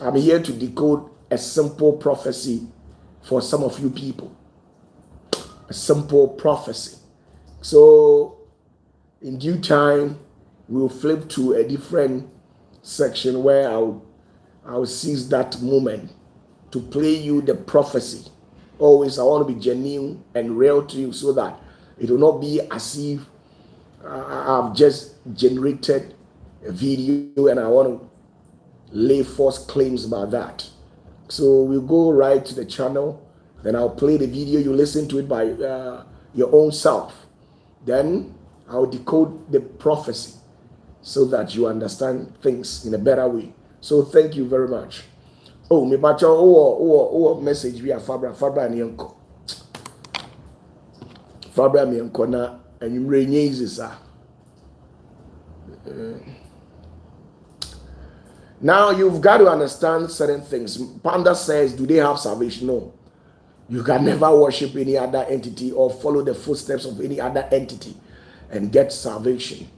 I'm here to decode a simple prophecy for some of you people. A simple prophecy. So, in due time, we'll flip to a different section where I'll seize that moment to play you the prophecy. Always, I want to be genuine and real to you so that it will not be as if I've just generated a video and I want to lay false claims about that. So we'll go right to the channel, then I'll play the video, you listen to it by your own self. Then I'll decode the prophecy so that you understand things in a better way. So thank you very much. Oh, me bacha message via Fabra ni yanko. Fabra mi yanko na enyumre nyezi sa. Now you've got to understand certain things. Panda says, do they have salvation? No. You can never worship any other entity or follow the footsteps of any other entity and get salvation.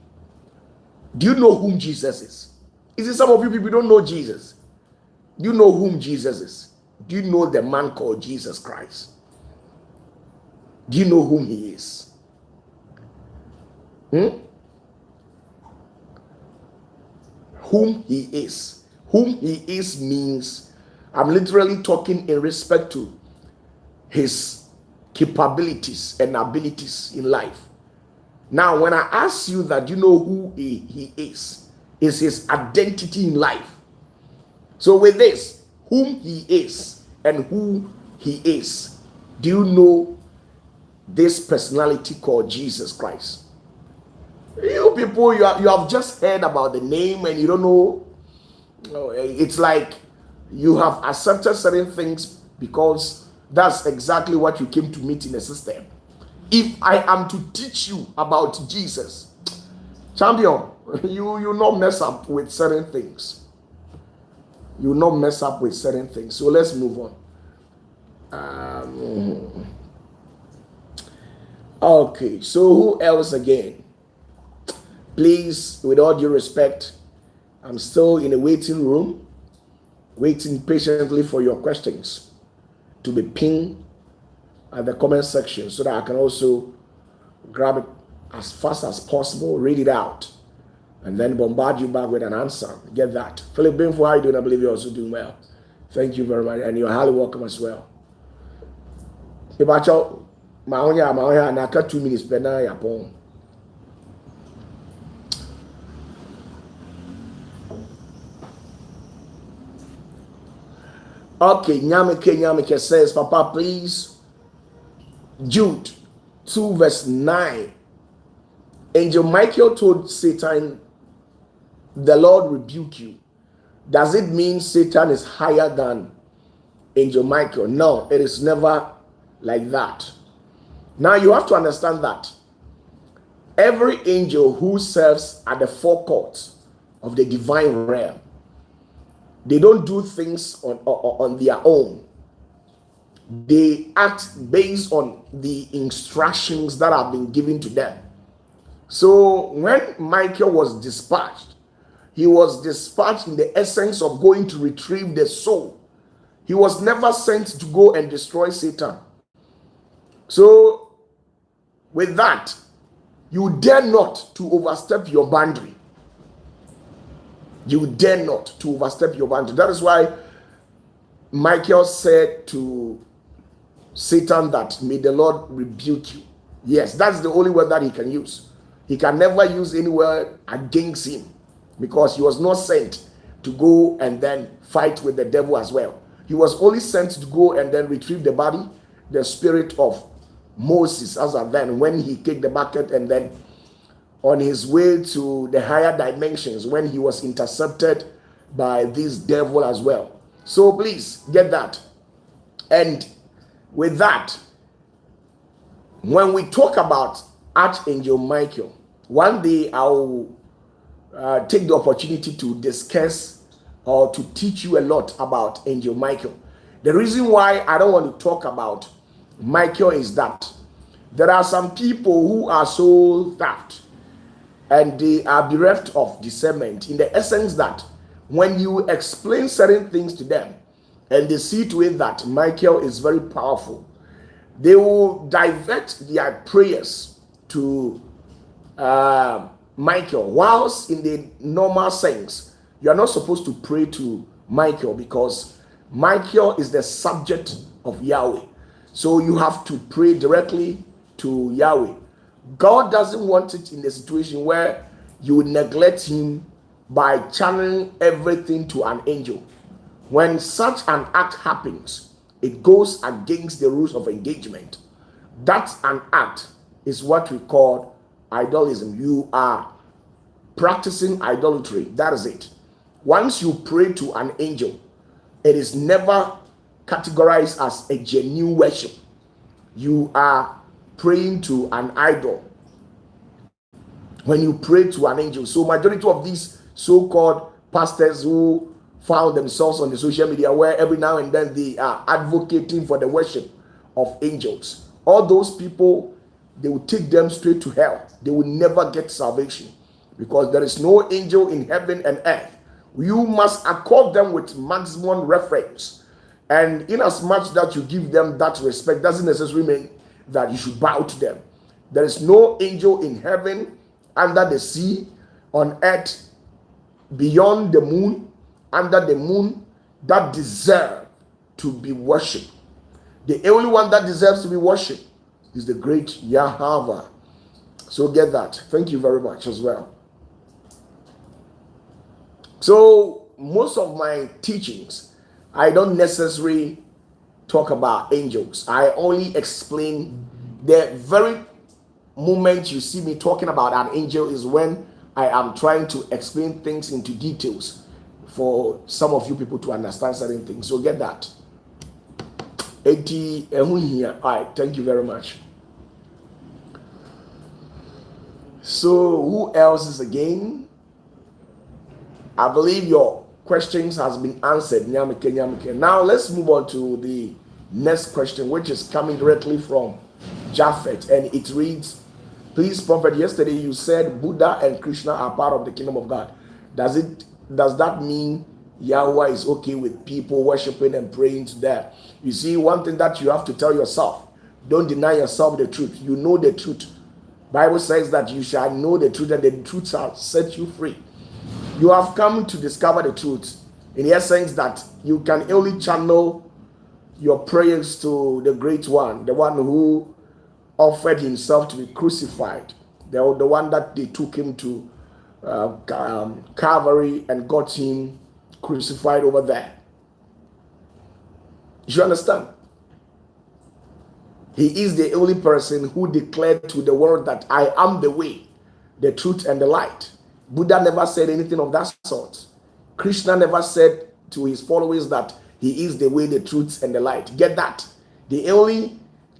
Do you know whom Jesus is? Is it some of you people don't know Jesus? Do you know whom Jesus is? Do you know the man called Jesus Christ? Do you know whom he is? Whom he is. Whom he is means, I'm literally talking in respect to his capabilities and abilities in life. Now, when I ask you that you know who he is his identity in life. So with this, whom he is and who he is, do you know this personality called Jesus Christ? You people, you have just heard about the name and you don't know. It's like you have accepted certain things because that's exactly what you came to meet in the system. If I am to teach you about Jesus, champion, you not mess up with certain things. You not mess up with certain things. So let's move on. Okay, so who else again? Please, with all due respect, I'm still in a waiting room, waiting patiently for your questions to be pinned at the comment section so that I can also grab it as fast as possible, read it out, and then bombard you back with an answer. Get that. Philip Binfo, how are you doing? I believe you're also doing well. Thank you very much, and you're highly welcome as well. Ibacho, Maoya, Naka 2 minutes, Bena Yapon. Okay, Nyamike says, Papa, please, Jude 2 verse 9. Angel Michael told Satan, the Lord rebuke you. Does it mean Satan is higher than Angel Michael? No, it is never like that. Now you have to understand that every angel who serves at the forecourt of the divine realm, they don't do things on their own. They act based on the instructions that have been given to them. So when Michael was dispatched, he was dispatched in the essence of going to retrieve the soul. He was never sent to go and destroy Satan. So with that, you dare not to overstep your boundary. You dare not to overstep your boundary. That is why Michael said to Satan that may the Lord rebuke you. Yes, that's the only word that he can use. He can never use any word against him because he was not sent to go and then fight with the devil as well. He was only sent to go and then retrieve the body, the spirit of Moses, as of then when he kicked the bucket and then on his way to the higher dimensions when he was intercepted by this devil as well. So please get that. And with that, when we talk about Archangel Michael, one day I'll take the opportunity to discuss or to teach you a lot about Angel Michael. The reason why I don't want to talk about Michael is that there are some people who are so daft and they are bereft of discernment in the essence that when you explain certain things to them and they see to it that Michael is very powerful, they will divert their prayers to Michael. Whilst in the normal sense, you are not supposed to pray to Michael because Michael is the subject of Yahweh. So you have to pray directly to Yahweh. God doesn't want it in a situation where you neglect him by channeling everything to an angel. When such an act happens, it goes against the rules of engagement. That's an act is what we call idolism. You are practicing idolatry. That is it. Once you pray to an angel, it is never categorized as a genuine worship. You are praying to an idol when you pray to an angel. So majority of these so-called pastors who found themselves on the social media where every now and then they are advocating for the worship of angels, all those people, they will take them straight to hell. They will never get salvation because there is no angel in heaven and earth. You must accord them with maximum reference, and in as much that you give them that respect doesn't necessarily mean that you should bow to them. There is no angel in heaven, under the sea, on earth, beyond the moon, under the moon, that deserve to be worshipped. The only one that deserves to be worshipped is the great Yahweh. So get that. Thank you very much as well. So most of my teachings, I don't necessarily talk about angels. I only explain. The very moment you see me talking about an angel is when I am trying to explain things into details for some of you people to understand certain things. So get that. All right, thank you very much. So who else is again? I believe your questions has been answered. Now let's move on to the next question, which is coming directly from Japhet, and it reads, please, Prophet, yesterday you said Buddha and Krishna are part of the kingdom of God. Does that mean Yahweh is okay with people worshiping and praying to them? You see, one thing that you have to tell yourself, don't deny yourself the truth. You know the truth. Bible says that you shall know the truth and the truth shall set you free. You have come to discover the truth in the essence that you can only channel your prayers to the great one, the one who offered himself to be crucified, the one that they took him to Calvary and got him crucified over there. You understand? He is the only person who declared to the world that I am the way, the truth, and the light. Buddha never said anything of that sort. Krishna never said to his followers that he is the way, the truth, and the light. Get that? The only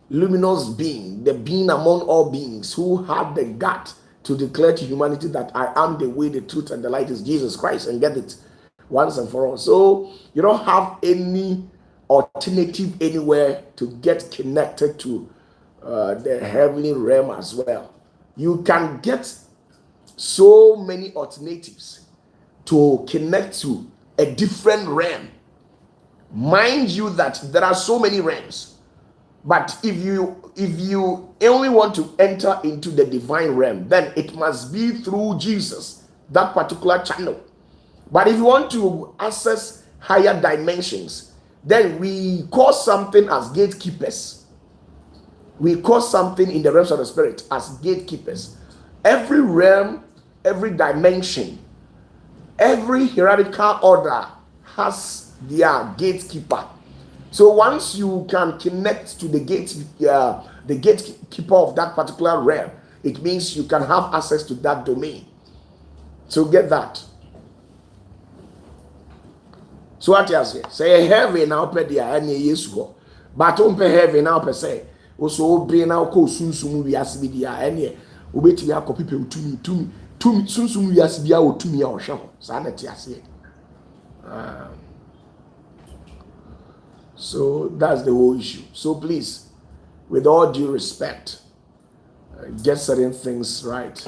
luminous being, the being among all beings who had the gut to declare to humanity that I am the way, the truth, and the light is Jesus Christ, and get it once and for all. So you don't have any alternative anywhere to get connected to the heavenly realm as well. You can get so many alternatives to connect to a different realm. Mind you that there are so many realms, but if you only want to enter into the divine realm, then it must be through Jesus, that particular channel. But if you want to access higher dimensions, then we call something as gatekeepers. We call something in the realms of the spirit as gatekeepers. Every realm, every dimension, every hierarchical order has their gatekeeper. So once you can connect to the gatekeeper of that particular realm, it means you can have access to that domain. So get that. So what you say heaven now per dia any yesu, but on per heaven now per se. Also be now ko sunsum wiase bi dia any obetimi akopipe tumi sunsum wiase bia otumi a ohwe ho. Sa na ti ase. So that's the whole issue. So please, with all due respect, get certain things right.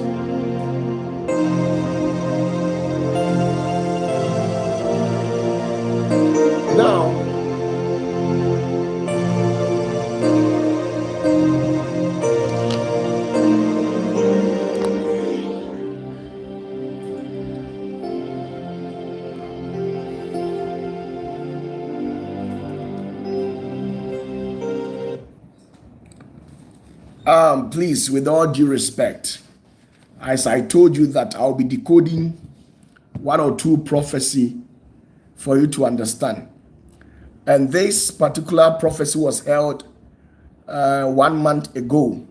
Please, with all due respect, as I told you that I'll be decoding one or two prophecy for you to understand. And this particular prophecy was held 1 month ago.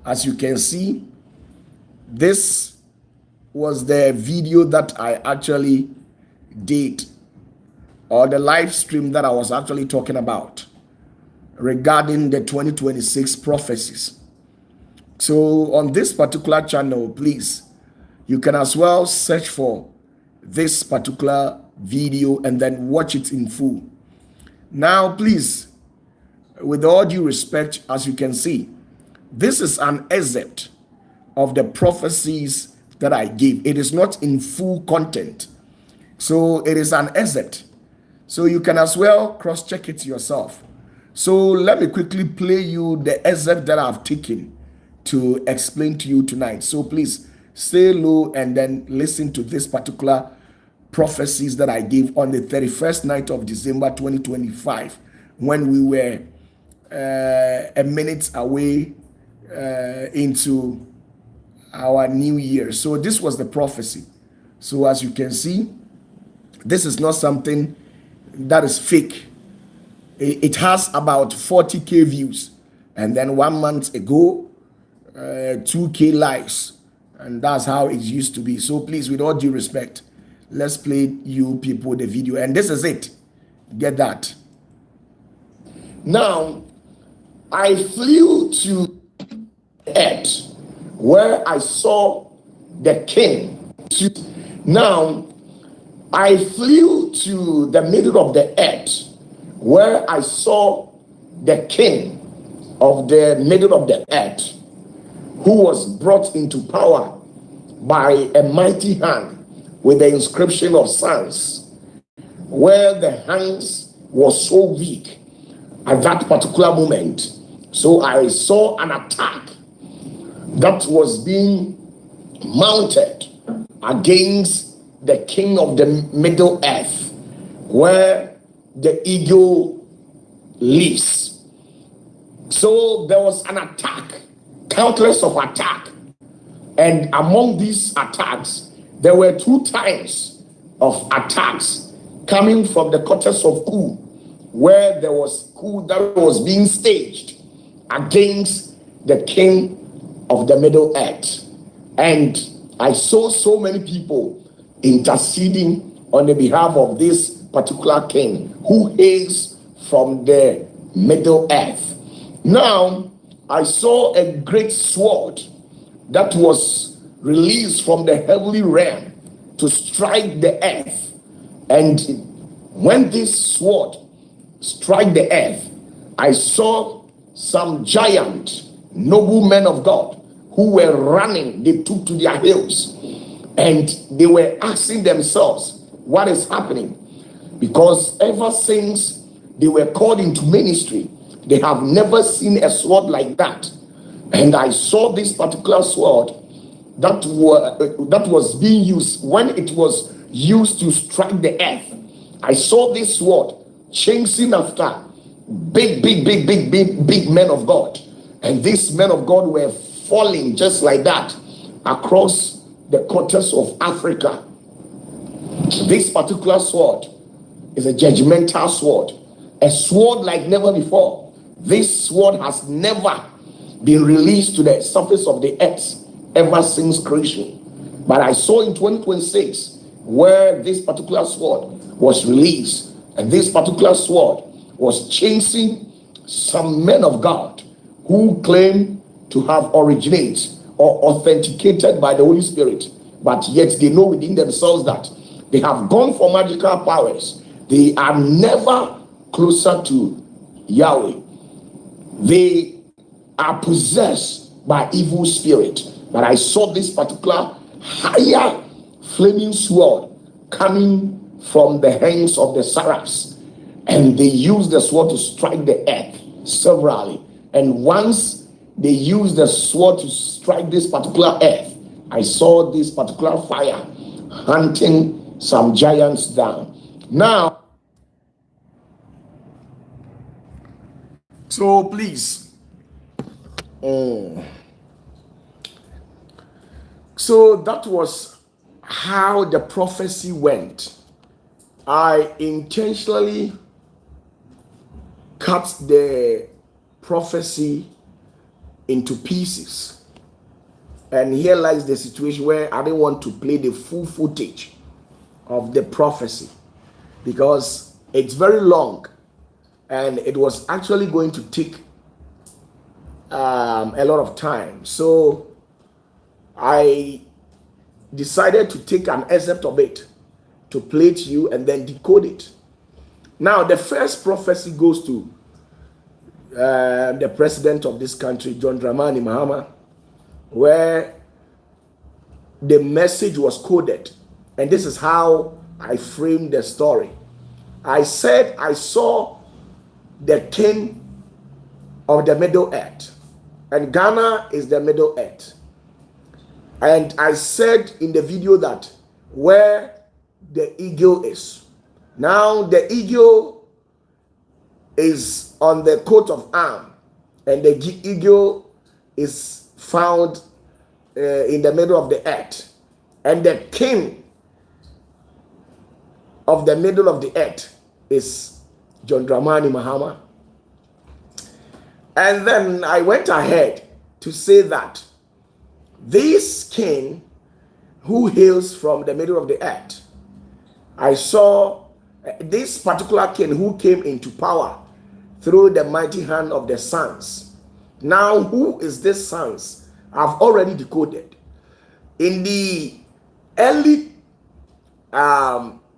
As you can see, this was the video that I actually did, or the live stream that I was actually talking about regarding the 2026 prophecies. So on this particular channel, please, you can as well search for this particular video and then watch it in full. Now, please, with all due respect, as you can see, this is an excerpt of the prophecies that I gave. It is not in full content. So it is an excerpt. So you can as well cross-check it yourself. So let me quickly play you the excerpt that I've taken to explain to you tonight. So please stay low and then listen to this particular prophecies that I gave on the 31st night of December 2025, when we were a minute away into our new year. So this was the prophecy. So as you can see, this is not something that is fake. It has about 40k views, and then 1 month ago 2k likes, and that's how it used to be. So please, with all due respect, let's play you people the video, and this is it. Get that. Now, I flew to earth where I saw the king. Now, I flew to the middle of the earth where I saw the king of the middle of the earth, who was brought into power by a mighty hand with the inscription of sons, where the hands was so weak at that particular moment. So I saw an attack that was being mounted against the king of the middle earth, where the eagle lives. So there was an attack, countless of attack, and among these attacks there were 2 times of attacks coming from the quarters of coup, where there was coup that was being staged against the king of the middle earth. And I saw so many people interceding on the behalf of this particular king who hails from the middle earth. Now, I saw a great sword that was released from the heavenly realm to strike the earth. And when this sword struck the earth, I saw some giant, noble men of God who were running. They took to their heels and they were asking themselves, what is happening? Because ever since they were called into ministry, they have never seen a sword like that. And I saw this particular sword that was being used. When it was used to strike the earth, I saw this sword chasing after big men of God. And these men of God were falling just like that across the quarters of Africa. This particular sword is a judgmental sword, a sword like never before. This sword has never been released to the surface of the earth ever since creation. But I saw in 2026 where this particular sword was released, and this particular sword was chasing some men of God who claim to have originated or authenticated by the Holy Spirit, but yet they know within themselves that they have gone for magical powers. They are never closer to Yahweh. They are possessed by evil spirit. But I saw this particular higher flaming sword coming from the hands of the seraphs, and they used the sword to strike the earth severally. And once they used the sword to strike this particular earth, I saw this particular fire hunting some giants down. Now, so please, Mm. So that was how the prophecy went. I intentionally cut the prophecy into pieces. And here lies the situation where I didn't want to play the full footage of the prophecy because it's very long and it was actually going to take a lot of time. So I decided to take an excerpt of it to play to you and then decode it. Now, the first prophecy goes to the president of this country, John Dramani Mahama, where the message was coded. And this is how I framed the story. I said I saw the king of the Middle Earth, and Ghana is the Middle Earth. And I said in the video that where the eagle is. Now the eagle is on the coat of arms, and the eagle is found in the middle of the earth. And the king of the middle of the earth is John Dramani Mahama. And then I went ahead to say that this king who hails from the middle of the earth, I saw this particular king who came into power through the mighty hand of the sons. Now, who is this sons? I've already decoded. In the early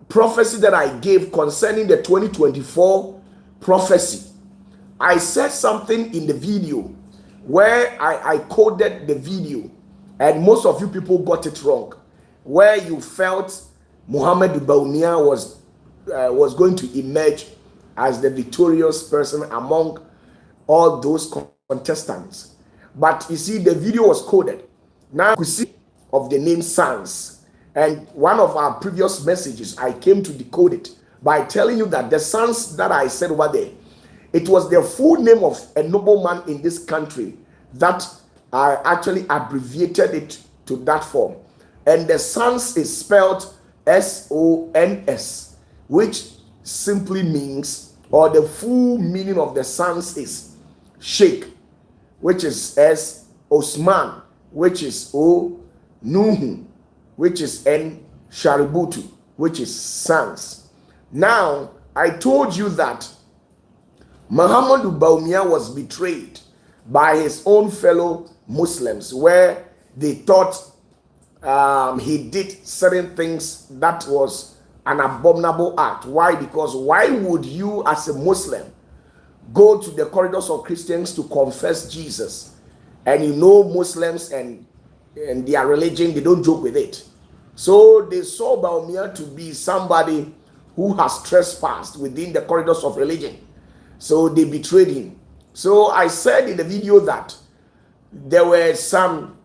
prophecy that I gave concerning the 2024 prophecy, I said something in the video where I coded the video, and most of you people got it wrong, where you felt Muhammad Baumia was going to emerge as the victorious person among all those contestants. But you see, the video was coded. Now you see of the name Sons, and one of our previous messages, I came to decode it by telling you that the sons that I said over there, it was the full name of a nobleman in this country that I actually abbreviated it to that form. And the sons is spelled S-O-N-S, which simply means, or the full meaning of the sons is Sheikh, which is S, Osman, which is O, Nuhu, which is N, Shaributu, which is sons. Now, I told you that Muhammadu Baumia was betrayed by his own fellow Muslims, where they thought he did certain things that was an abominable act. Why? Because why would you as a Muslim go to the corridors of Christians to confess Jesus? And you know Muslims and their religion, they don't joke with it. So they saw Baumia to be somebody who has trespassed within the corridors of religion. So they betrayed him. So I said in the video that there were some,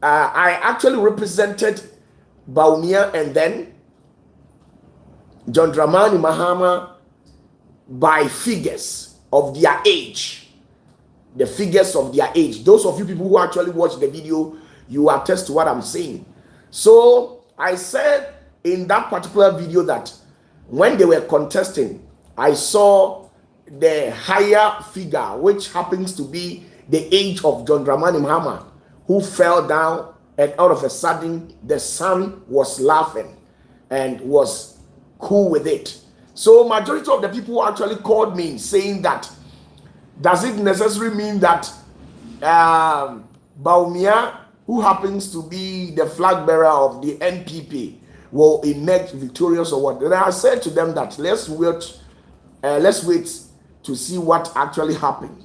I actually represented Baumia and then John Dramani Mahama by figures of their age. The figures of their age. Those of you people who actually watch the video, you attest to what I'm saying. So I said in that particular video that when they were contesting, I saw the higher figure, which happens to be the age of John Dramani Mahama, who fell down, and all of a sudden the son was laughing and was cool with it. So majority of the people actually called me saying that, does it necessarily mean that Baumia, who happens to be the flag bearer of the NPP, will emerge victorious or what? And I said to them that let's wait to see what actually happened.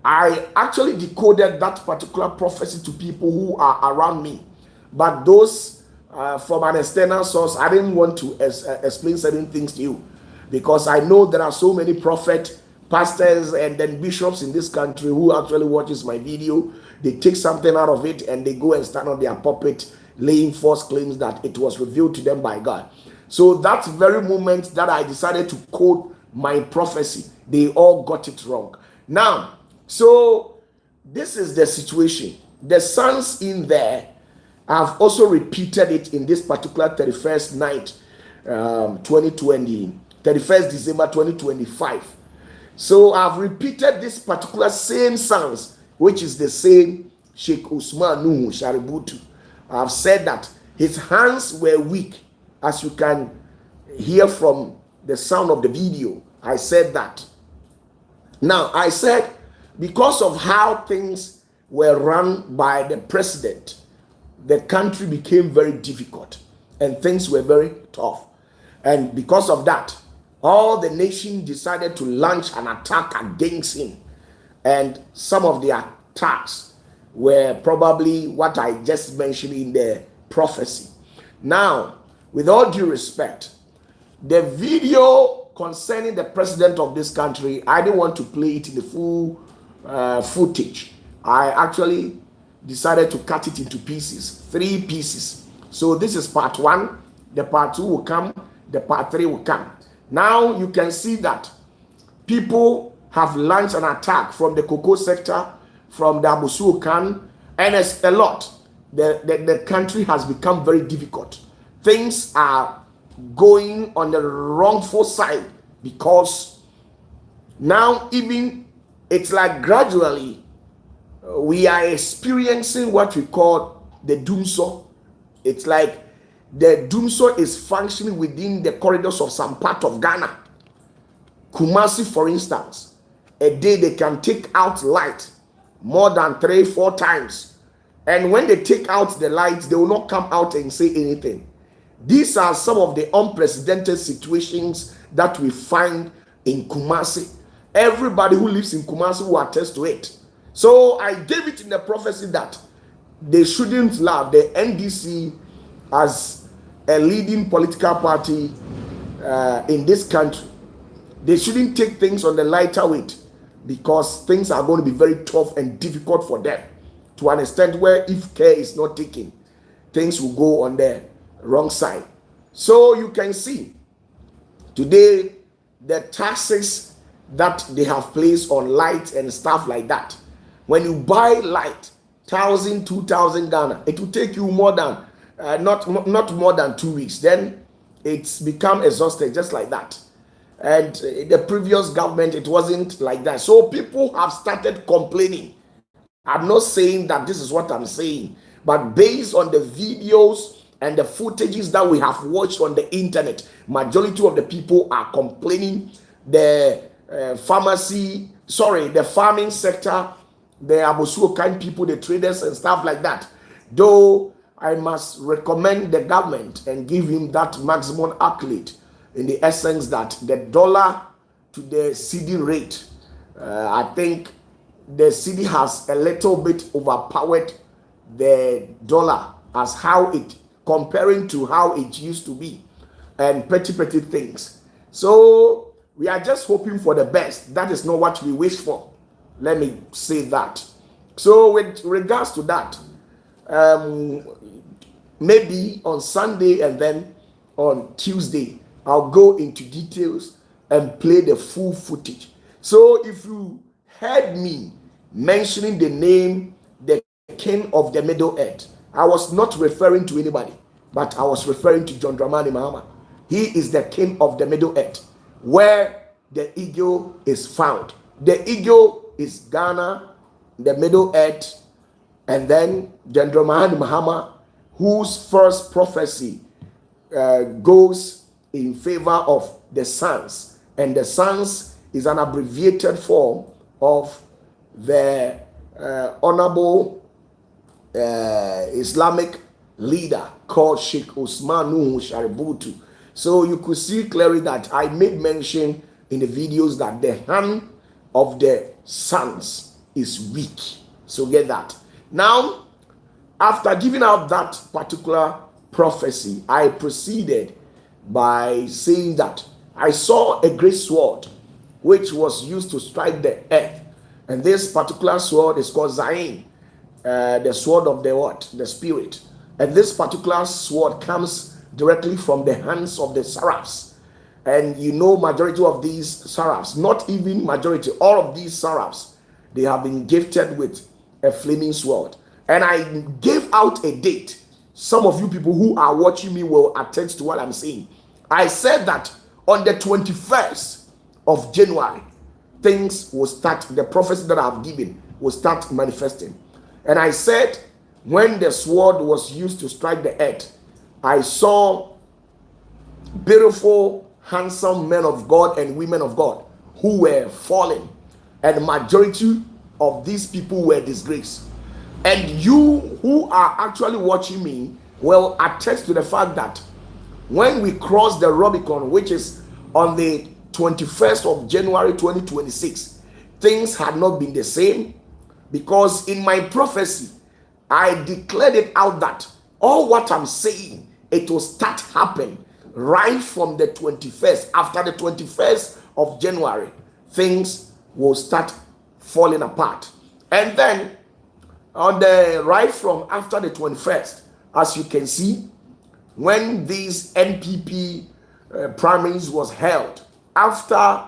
I actually decoded that particular prophecy to people who are around me, but those from an external source, I didn't want to explain certain things to you, because I know there are so many prophets, pastors, and then bishops in this country who actually watches my video. They take something out of it and they go and stand on their pulpit laying false claims that it was revealed to them by God. So that very moment that I decided to quote my prophecy, they all got it wrong. Now, so this is the situation. The sons in there have also repeated it in this particular 31st night, 2020, 31st December 2025. So I've repeated this particular same sons, which is the same Sheikh Usman Nuhu Shaributu. I've said that his hands were weak, as you can hear from the sound of the video. I said that. Now, I said, because of how things were run by the president, the country became very difficult and things were very tough. And because of that, all the nation decided to launch an attack against him. And some of the attacks were probably what I just mentioned in the prophecy. Now, with all due respect, the video concerning the president of this country, I didn't want to play it in the full footage. I actually decided to cut it into pieces, 3 pieces. So this is part 1, the part 2 will come, the part 3 will come. Now you can see that people have launched an attack from the cocoa sector, from the Abusu Khan, and it's a lot. The country has become very difficult. Things are going on the wrongful side, because now even it's like gradually we are experiencing what we call the doomsday. It's like the doomsday is functioning within the corridors of some part of Ghana. Kumasi, for instance, a day they can take out light more than 3-4 times. And when they take out the light, they will not come out and say anything. These are some of the unprecedented situations that we find in Kumasi. Everybody who lives in Kumasi will attest to it. So I gave it in the prophecy that they shouldn't love the NDC as a leading political party in this country. They shouldn't take things on the lighter weight, because things are going to be very tough and difficult for them, to an extent where if care is not taken, things will go on the wrong side. So you can see today the taxes that they have placed on light and stuff like that. When you buy light, 1,000, 2,000 Ghana, it will take you more than not more than 2 weeks. Then it's become exhausted just like that. And the previous government, it wasn't like that. So people have started complaining. I'm not saying that this is what I'm saying, but based on the videos and the footages that we have watched on the internet, majority of the people are complaining. The farming sector, the Abosuo kind people, the traders and stuff like that. Though I must recommend the government and give him that maximum accolade, in the essence that the dollar to the CD rate, I think the CD has a little bit overpowered the dollar as how it, comparing to how it used to be, and petty things. So we are just hoping for the best. That is not what we wish for. Let me say that. So with regards to that, maybe on Sunday and then on Tuesday, I'll go into details and play the full footage. So if you heard me mentioning the name, the king of the Middle Earth, I was not referring to anybody, but I was referring to John Dramani Mahama. He is the king of the Middle Earth, where the eagle is found. The eagle is Ghana, the Middle Earth, and then John Dramani Mahama, whose first prophecy goes in favor of the sons, and the sons is an abbreviated form of the honorable Islamic leader called Sheikh Usman Nuhu Shaributu. So you could see clearly that I made mention in the videos that the hand of the sons is weak. So get that. Now, after giving out that particular prophecy, I proceeded by saying that I saw a great sword which was used to strike the earth, and this particular sword is called Zain, the sword of the what? The spirit. And this particular sword comes directly from the hands of the seraphs. And you know, majority of these seraphs, not even majority, all of these seraphs, they have been gifted with a flaming sword. And I gave out a date. Some of you people who are watching me will attest to what I'm saying. I said that on the 21st of January, things will start, the prophecy that I've given will start manifesting. And I said, when the sword was used to strike the earth, I saw beautiful, handsome men of God and women of God who were falling. And the majority of these people were disgraced. And you who are actually watching me will attest to the fact that when we cross the Rubicon, which is on the 21st of January 2026, things had not been the same, because in my prophecy, I declared it out that all what I'm saying, it will start happening right from the 21st. After the 21st of January, things will start falling apart. And then on the right from after the 21st, as you can see, when these NPP primaries was held, after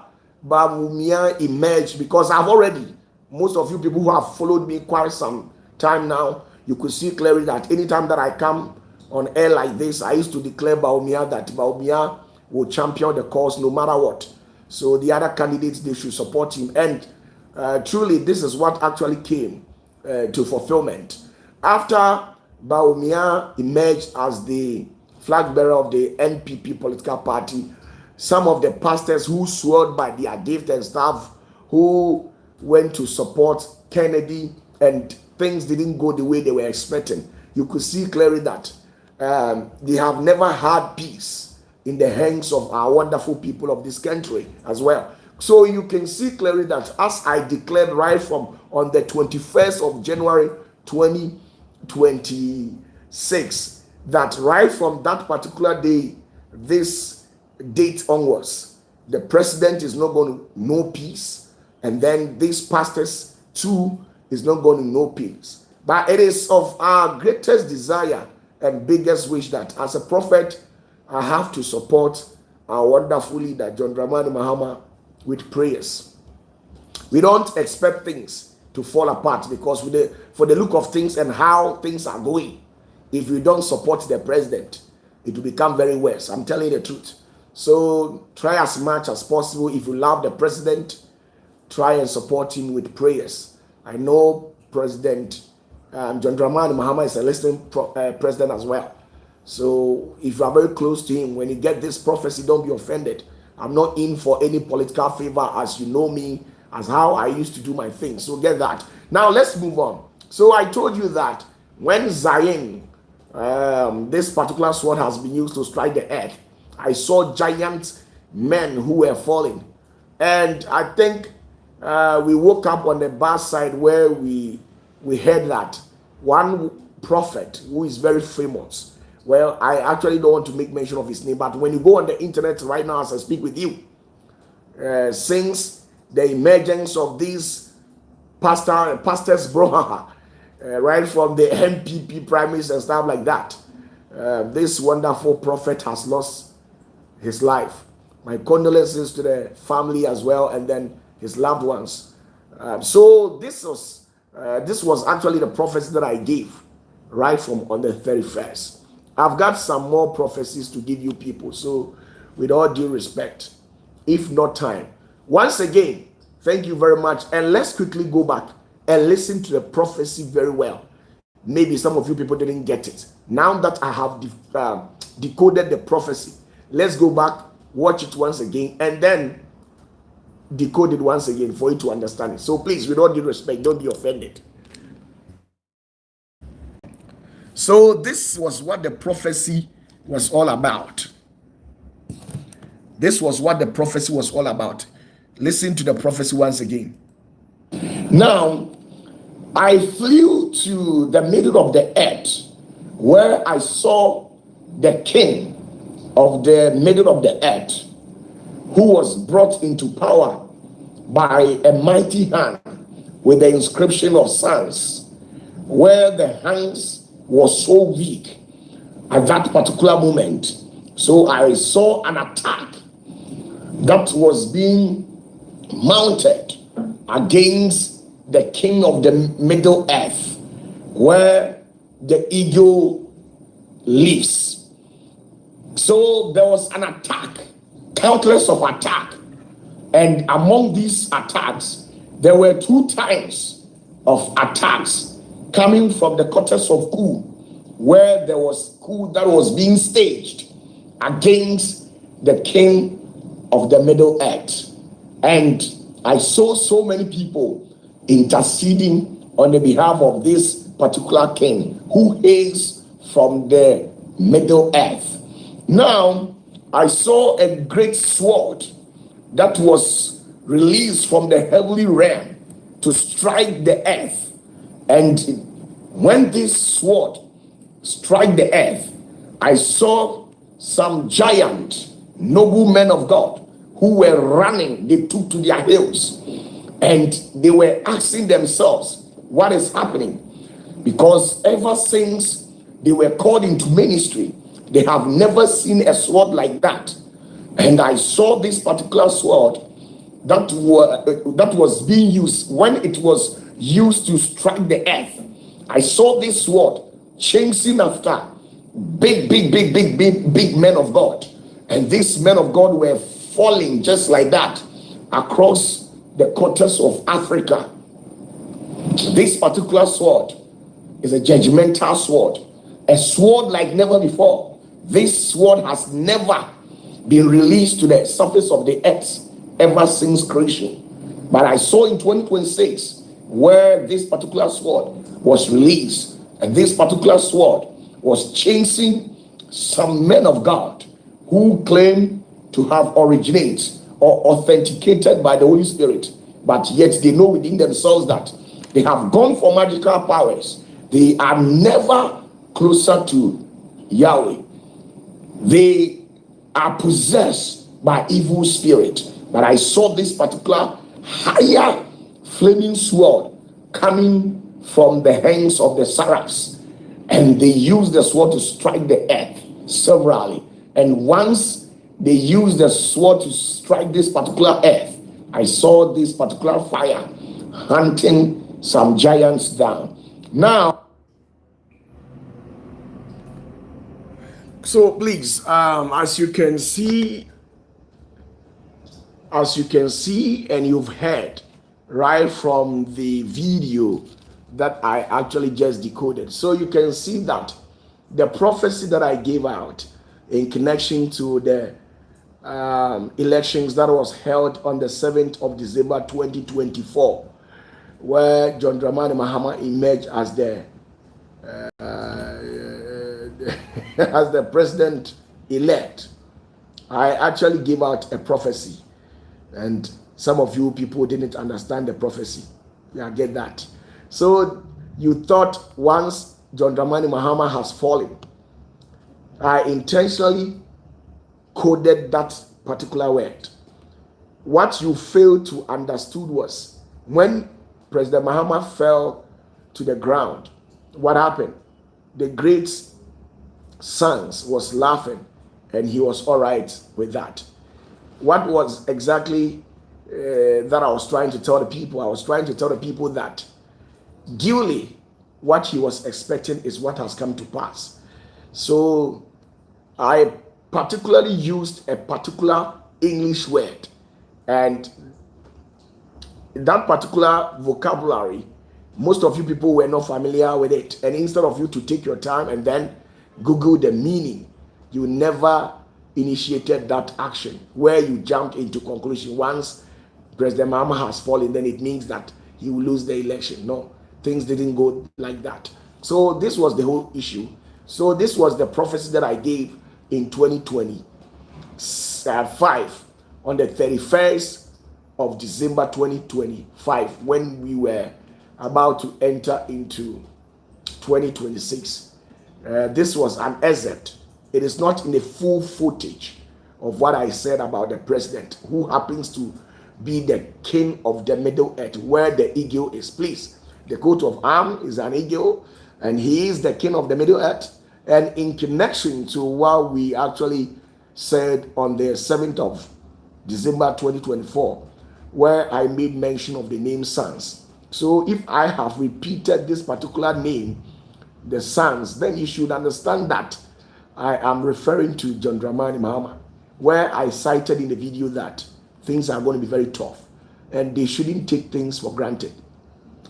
Bawumia emerged, because I've already, most of you people who have followed me quite some time now, you could see clearly that anytime that I come on air like this, I used to declare Bawumia that Bawumia will champion the cause no matter what. So the other candidates, they should support him. And truly, this is what actually came to fulfillment. After Bawumia emerged as the flag bearer of the NPP political party, some of the pastors who swore by their gift and stuff, who went to support Kennedy, and things didn't go the way they were expecting, you could see clearly that they have never had peace in the hands of our wonderful people of this country as well. So you can see clearly that as I declared right from on the 21st of January 2026, that right from that particular day, this date onwards, the president is not going to know peace, and then these pastors too is not going to know peace. But it is of our greatest desire and biggest wish that as a prophet, I have to support our wonderful leader, John Dramani Mahama, with prayers. We don't expect things to fall apart, because for the look of things and how things are going, if you don't support the president, it will become very worse. I'm telling you the truth. So try as much as possible. If you love the president, try and support him with prayers. I know President John Dramani Mahama is a listening president as well. So if you are very close to him, when you get this prophecy, don't be offended. I'm not in for any political favor, as you know me, as how I used to do my things. So get that. Now let's move on. So I told you that when Zion, this particular sword has been used to strike the earth, I saw giant men who were falling. And I think we woke up on the bar side where we heard that one prophet who is very famous, well, I actually don't want to make mention of his name, but when you go on the internet right now as I speak with you, since the emergence of these pastors, bro, right from the MPP primaries and stuff like that, this wonderful prophet has lost his life. My condolences to the family as well, and then his loved ones. So this was actually the prophecy that I gave right from on the 31st. I've got some more prophecies to give you people. So with all due respect, if not time, once again, thank you very much. And let's quickly go back and listen to the prophecy very well. Maybe some of you people didn't get it. Now that I have decoded the prophecy, let's go back, watch it once again, and then decode it once again for you to understand it. So please, with all due respect, don't be offended. So this was what the prophecy was all about. This was what the prophecy was all about. Listen to the prophecy once again. Now, I flew to the middle of the earth, where I saw the king of the middle of the earth, who was brought into power by a mighty hand with the inscription of sons, where the hands was so weak at that particular moment. So I saw an attack that was being mounted against the king of the Middle Earth, where the eagle lives. So there was an attack, countless of attack. And among these attacks, there were 2 times of attacks coming from the quarters of Ku, where there was coup that was being staged against the king of the Middle Earth. And I saw so many people interceding on the behalf of this particular king who hails from the Middle Earth. Now, I saw a great sword that was released from the heavenly realm to strike the earth. And when this sword struck the earth, I saw some giant, noble men of God who were running. They took to their heels and they were asking themselves, what is happening? Because ever since they were called into ministry, they have never seen a sword like that. And I saw this particular sword that was being used. When it was used to strike the earth, I saw this sword chasing after big men of God. And these men of God were falling just like that across the quarters of Africa. This particular sword is a judgmental sword, a sword like never before. This sword has never been released to the surface of the earth ever since creation. But I saw in 2026 where this particular sword was released, and this particular sword was chasing some men of God who claim to have originated or authenticated by the Holy Spirit, but yet they know within themselves that they have gone for magical powers. They are never closer to Yahweh. They are possessed by evil spirit. But I saw this particular higher flaming sword coming from the hands of the seraphs, and they used the sword to strike the earth severally. And once they used the sword to strike this particular earth, I saw this particular fire hunting some giants down. Now, so please, as you can see, and you've heard right from the video that I actually just decoded. So you can see that the prophecy that I gave out in connection to the elections that was held on the 7th of December 2024, where John Dramani Mahama emerged as the as the president-elect. I actually gave out a prophecy, and some of you people didn't understand the prophecy. Yeah, get that. So you thought once John Dramani Mahama has fallen, I intentionally coded that particular word. What you failed to understood was when President Mahama fell to the ground, what happened? The great sons was laughing, and he was all right with that. What was exactly that I was trying to tell the people? I was trying to tell the people that duly what he was expecting is what has come to pass. So I particularly used a particular English word, and that particular vocabulary, most of you people were not familiar with it. And instead of you to take your time and then Google the meaning, you never initiated that action where you jumped into conclusion. Once President Mahama has fallen, then it means that he will lose the election. No, things didn't go like that. So this was the whole issue. So this was the prophecy that I gave in 2025 on the 31st of December 2025, when we were about to enter into 2026. This was an excerpt. It is not in the full footage of what I said about the president, who happens to be the king of the Middle Earth, where the eagle is. Please, the coat of arms is an eagle, and he is the king of the Middle Earth. And in connection to what we actually said on the 7th of December 2024, where I made mention of the name sons, So if I have repeated this particular name, the sons, then you should understand that I am referring to John Dramani Mahama, where I cited in the video that things are going to be very tough and they shouldn't take things for granted.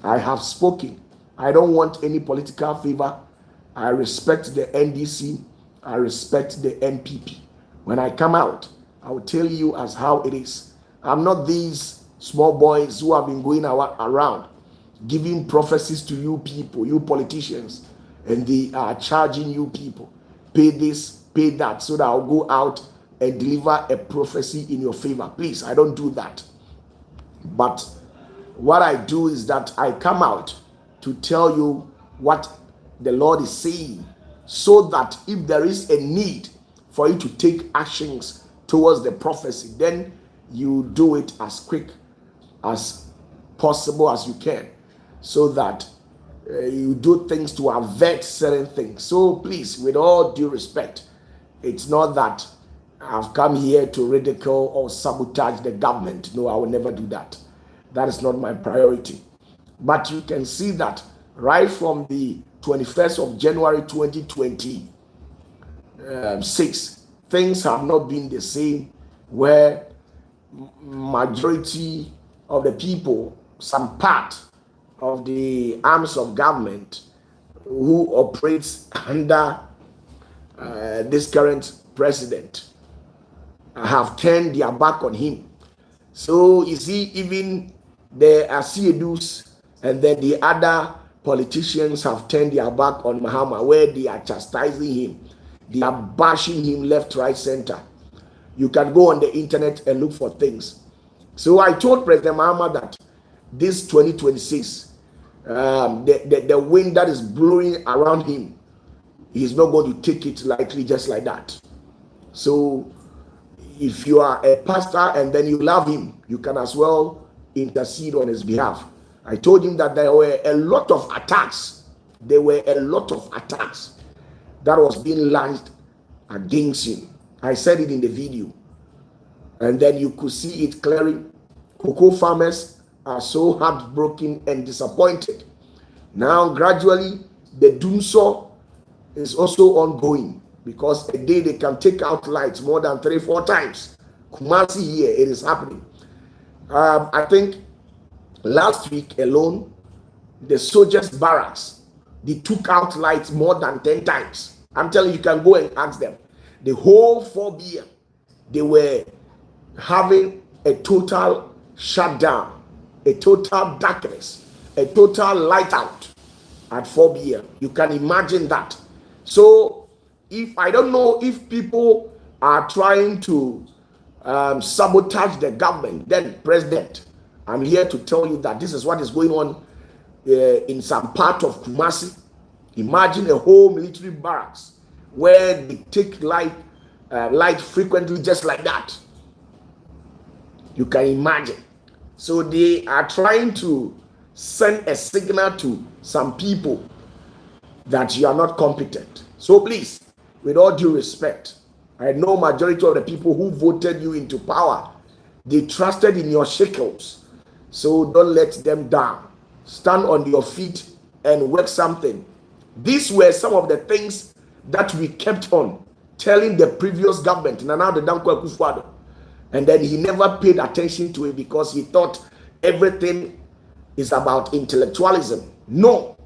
I have spoken. I don't want any political favor. I respect the NDC. I respect the NPP. When I come out, I will tell you as how it is. I'm not these small boys who have been going around giving prophecies to you people, you politicians, and they are charging you people. Pay this, pay that, so that I'll go out and deliver a prophecy in your favor. Please, I don't do that. But what I do is that I come out to tell you what the Lord is saying, so that if there is a need for you to take actions towards the prophecy, then you do it as quick as possible as you can, so that you do things to avert certain things. So please, with all due respect, it's not that I've come here to ridicule or sabotage the government. No, I will never do that. That is not my priority. But you can see that right from the 21st of January 2026, things have not been the same, where majority of the people, some part of the arms of government who operates under this current president have turned their back on him. So you see, even the Asiedus and then the other politicians have turned their back on Mahama, where they are chastising him. They are bashing him left, right, center. You can go on the internet and look for things. So I told President Mahama that this 2026, the wind that is blowing around him, he's not going to take it lightly just like that. So if you are a pastor and then you love him, you can as well intercede on his behalf. I told him that there were a lot of attacks. There were a lot of attacks that was being launched against him. I said it in the video. And then you could see it clearly. Cocoa farmers are so heartbroken and disappointed. Now, gradually, the doomsaw is also ongoing, because a day they can take out lights more than 3-4 times. Kumasi here, it is happening. I think last week alone, the soldiers' barracks, they took out lights more than 10 times. I'm telling you, you can go and ask them. The whole 4 year, they were having a total shutdown, a total darkness, a total light out at 4 year. You can imagine that. So if I don't know if people are trying to sabotage the government, then President, I'm here to tell you that this is what is going on in some part of Kumasi. Imagine a whole military barracks where they take light frequently, just like that. You can imagine. So they are trying to send a signal to some people that you are not competent. So please, with all due respect, I know majority of the people who voted you into power, they trusted in your shekels. So don't let them down. Stand on your feet and work something. These were some of the things that we kept on telling the previous government, Nana de Dankwa Akufo-Addo. And then he never paid attention to it because he thought everything is about intellectualism. No,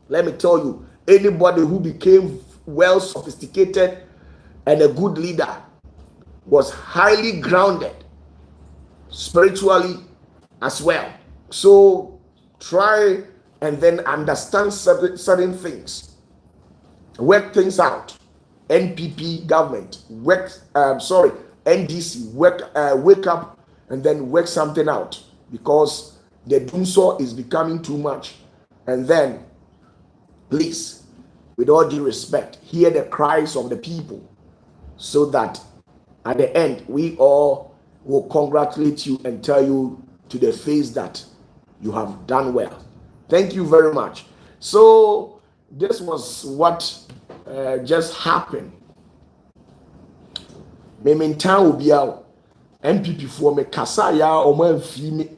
let me tell you, anybody who became well sophisticated and a good leader was highly grounded spiritually as well. So try and then understand certain things, work things out. NPP government, NDC, wake up and then work something out, because the doomsaw is becoming too much. And then, please, with all due respect, hear the cries of the people, so that at the end, we all will congratulate you and tell you to the face that you have done well. Thank you very much. So this was what just happened. Mementan obiao NPP for me kasa ya omo amfi me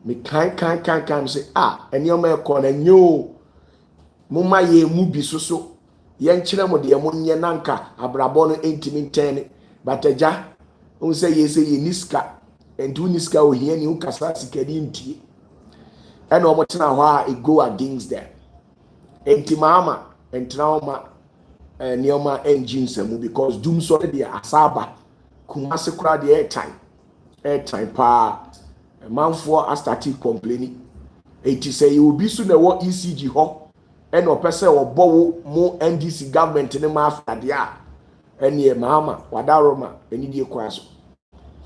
me can say and your man corner new mumma ye mubi so yen kyerɛ mo de mo nyɛ nanka abrabɔ no intimi ntɛn but agya on say yes ye niska entu niska ohia ni ukasa sikadi ntie ɛna ɔmo tena hɔ a it go against them enti mama entra ɔma nneɛma engine sɛmu because doom so de asaba kumase kura de airtime pa manfoɔ astati complaining enti sɛ you bi so na wɔ ECG hɔ ɛna ɔpɛ sɛ ɔbɔ wo mo NDC government ne ma afade a ɛne mama wadaroma ɛni die kwa so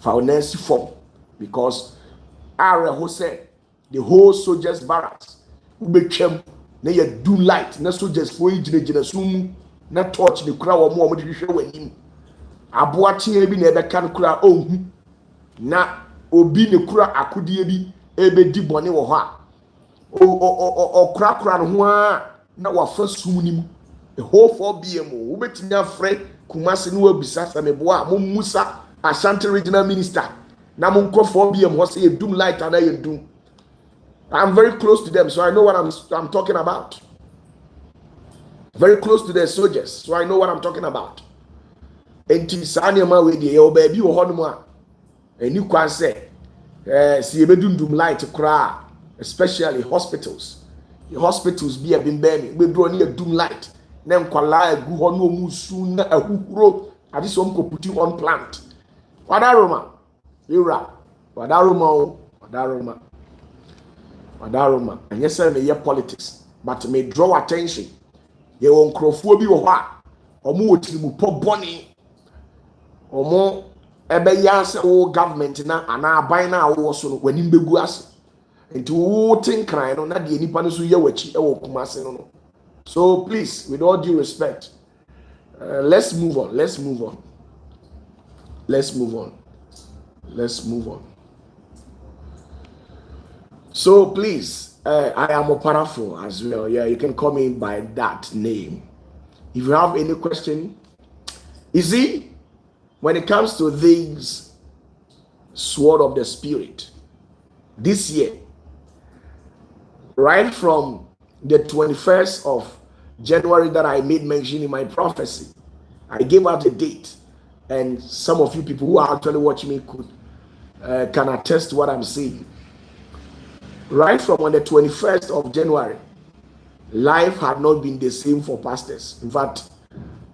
finance form because are who say the whole soldiers barracks ubetwam na ya do light na soldiers fo yigina sum na torch ne kura wo mo de hwehwe wanim aboa tea bi na ebeka no kura ohu na obi ne kura akodie bi ebedi bone wo ho a o kura no ho a na wafa sum nim the whole 4bm wo betimi afre kumase no abisa sameboa mo musa Ashanti regional minister na mo nkɔ 4bm ho say doom light and I doom. I'm very close to them, so I know what I'm talking about. Very close to their soldiers, so I know what I'm talking about. Enti sani ma we dey o baby wo hono a eni kwan say si ebedundum light kra, especially hospitals. The hospitals be a bimbemi we draw near doom light na nkwala egu ho no mu su na ahukuro ade so mko putting on plant. Wadaroma ira wadaroma and yes me politics but me draw attention ye won krofo bi wo ho a omo wotirimu po boni omo ebe yanse wo government na ana aban na wo so no wani mbegu ase enti wo tinkran no na de nipa no so ye wachi e wo kumase no. So please, with all due respect, let's move on. So please, I am OPATAFUOR as well. Yeah, you can call me by that name. If you have any question, you see, when it comes to this sword of the spirit, this year, right from the 21st of January that I made mention in my prophecy, I gave out a date, and some of you people who are actually watching me can attest to what I'm saying. Right from on the 21st of January, life had not been the same for pastors. In fact,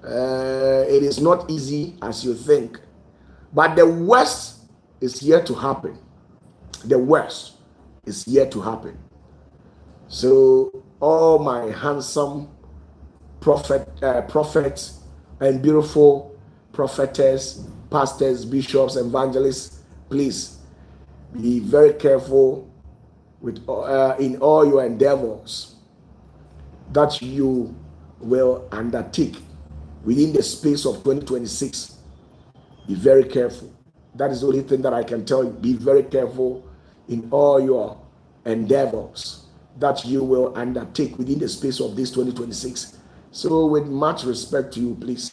it is not easy as you think. But the worst is yet to happen. The worst is yet to happen. So all my handsome prophets and beautiful prophetess, pastors, bishops, evangelists, please be very careful with in all your endeavors that you will undertake within the space of 2026. Be very careful. That is the only thing that I can tell you. Be very careful in all your endeavors that you will undertake within the space of this 2026. So with much respect to you, please.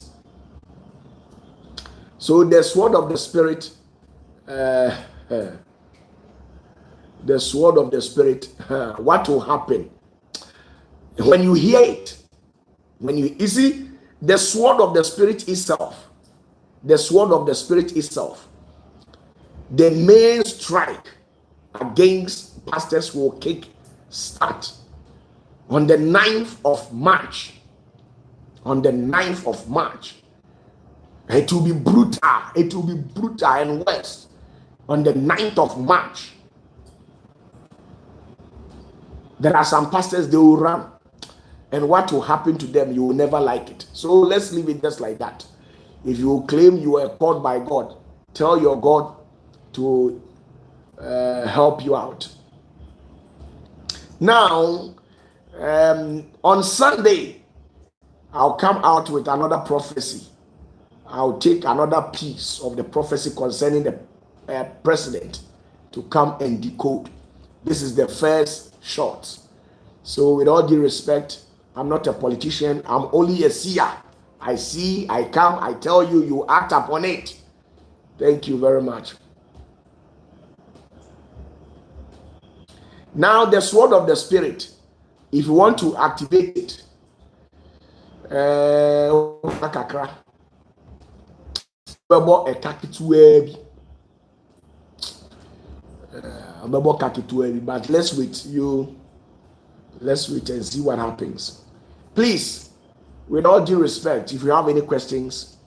So the sword of the spirit, the sword of the spirit, what will happen when you hear it? When you see the sword of the spirit itself, the main strike against pastors will start on the 9th of March. On the 9th of March, it will be brutal. It will be brutal and worse. On the 9th of March, there are some pastors, they will run. And what will happen to them, you will never like it. So let's leave it just like that. If you claim you are called by God, tell your God to help you out. Now, on Sunday, I'll come out with another prophecy. I'll take another piece of the prophecy concerning the president to come and decode. This is the first shot. So with all due respect, I'm not a politician. I'm only a seer. I see, I come, I tell you, you act upon it. Thank you very much. Now the sword of the spirit, if you want to activate it, kakra bebo ekaketuwa bi but let's wait and see what happens. Please, with all due respect, if you have any questions,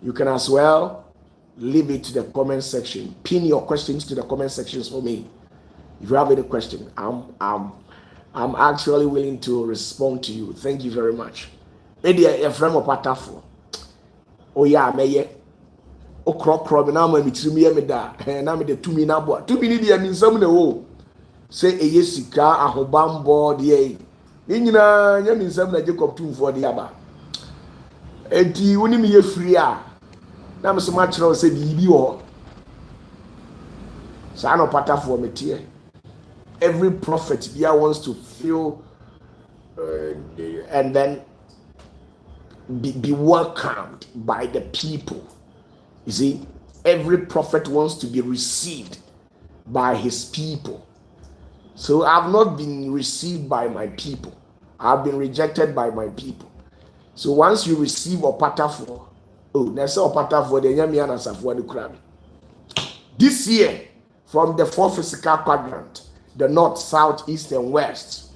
you can as well leave it to the comment section. Pin your questions to the comment sections for me. If you have any question, I'm actually willing to respond to you. Thank you very much. Maybe a friend of OPATAFUOR. Oh yeah, me okro na ma mitiri me da na me de tumi na bo tumi ni de minsam na wo say eye sika ahobambo de ni nyina nya minsam na Jacob tumfo de aba enti woni me ye free a na me so ma kire say bibi wo sa no OPATAFUOR metie. Every prophet here wants to feel and then be welcomed by the people. You see, every prophet wants to be received by his people. So I've not been received by my people. I've been rejected by my people. So once you receive OPATAFUOR, that's OPATAFUOR, the Yamiana Safua the Krami. This year, from the four physical quadrant, the north, south, east, and west,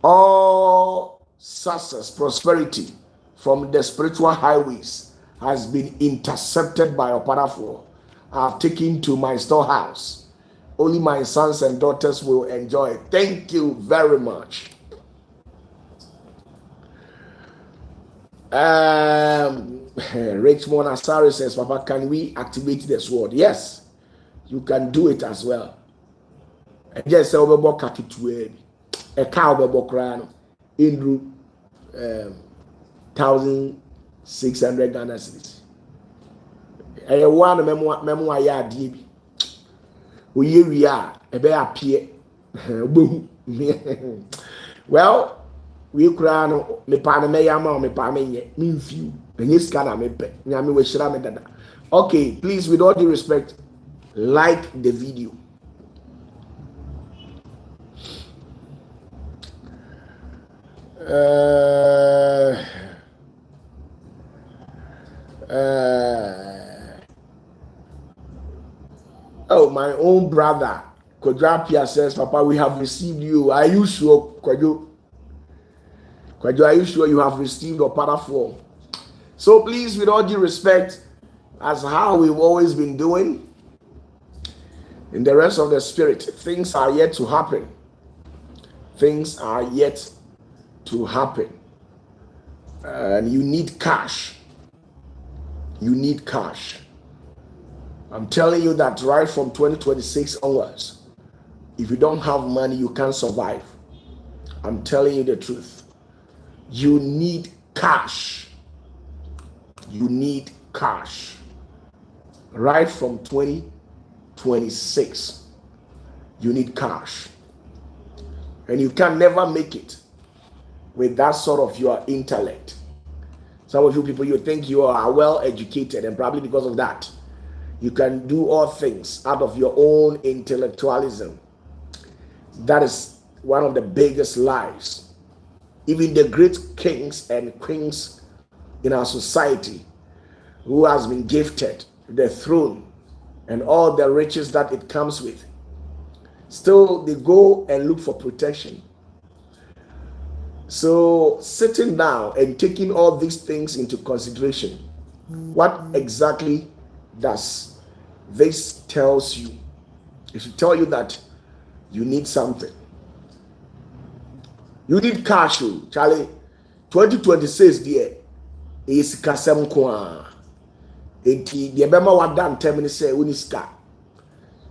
all success, prosperity from the spiritual highways has been intercepted by OPATAFUOR. I've taken to my storehouse. Only my sons and daughters will enjoy it. Thank you very much. Richmond Asari says, Papa, can we activate the sword? Yes, you can do it as well. And just say, Obebo Kakituwe, a cow Obebo Krano, Indru 1,600 Ghana cedis. I want memoir ya dibi. We are a bear appear. Well, we crown me panameyama me pamenye, me few, the niskana me pe, nyami we shira me dada. Okay, please, with all due respect, like the video. Oh, my own brother, Kodrapia says, Papa, we have received you. Are you sure, Kwajo? Kwajo, are you sure you have received OPATAFUOR? So please, with all due respect, as how we've always been doing, in the rest of the spirit, things are yet to happen. Things are yet to happen. And you need cash. You need cash. I'm telling you that right from 2026 onwards, if you don't have money, you can't survive. I'm telling you the truth. You need cash. You need cash. Right from 2026, you need cash. And you can never make it with that sort of your intellect. Some of you people, you think you are well educated, and probably because of that, you can do all things out of your own intellectualism. That is one of the biggest lies. Even the great kings and queens in our society who has been gifted the throne and all the riches that it comes with, still they go and look for protection. So sitting down and taking all these things into consideration, what exactly does this tells you? It should tell you that you need something. You need cash, Charlie. 2026 there is kasem kwa. Enti the bema wadan term say uniska.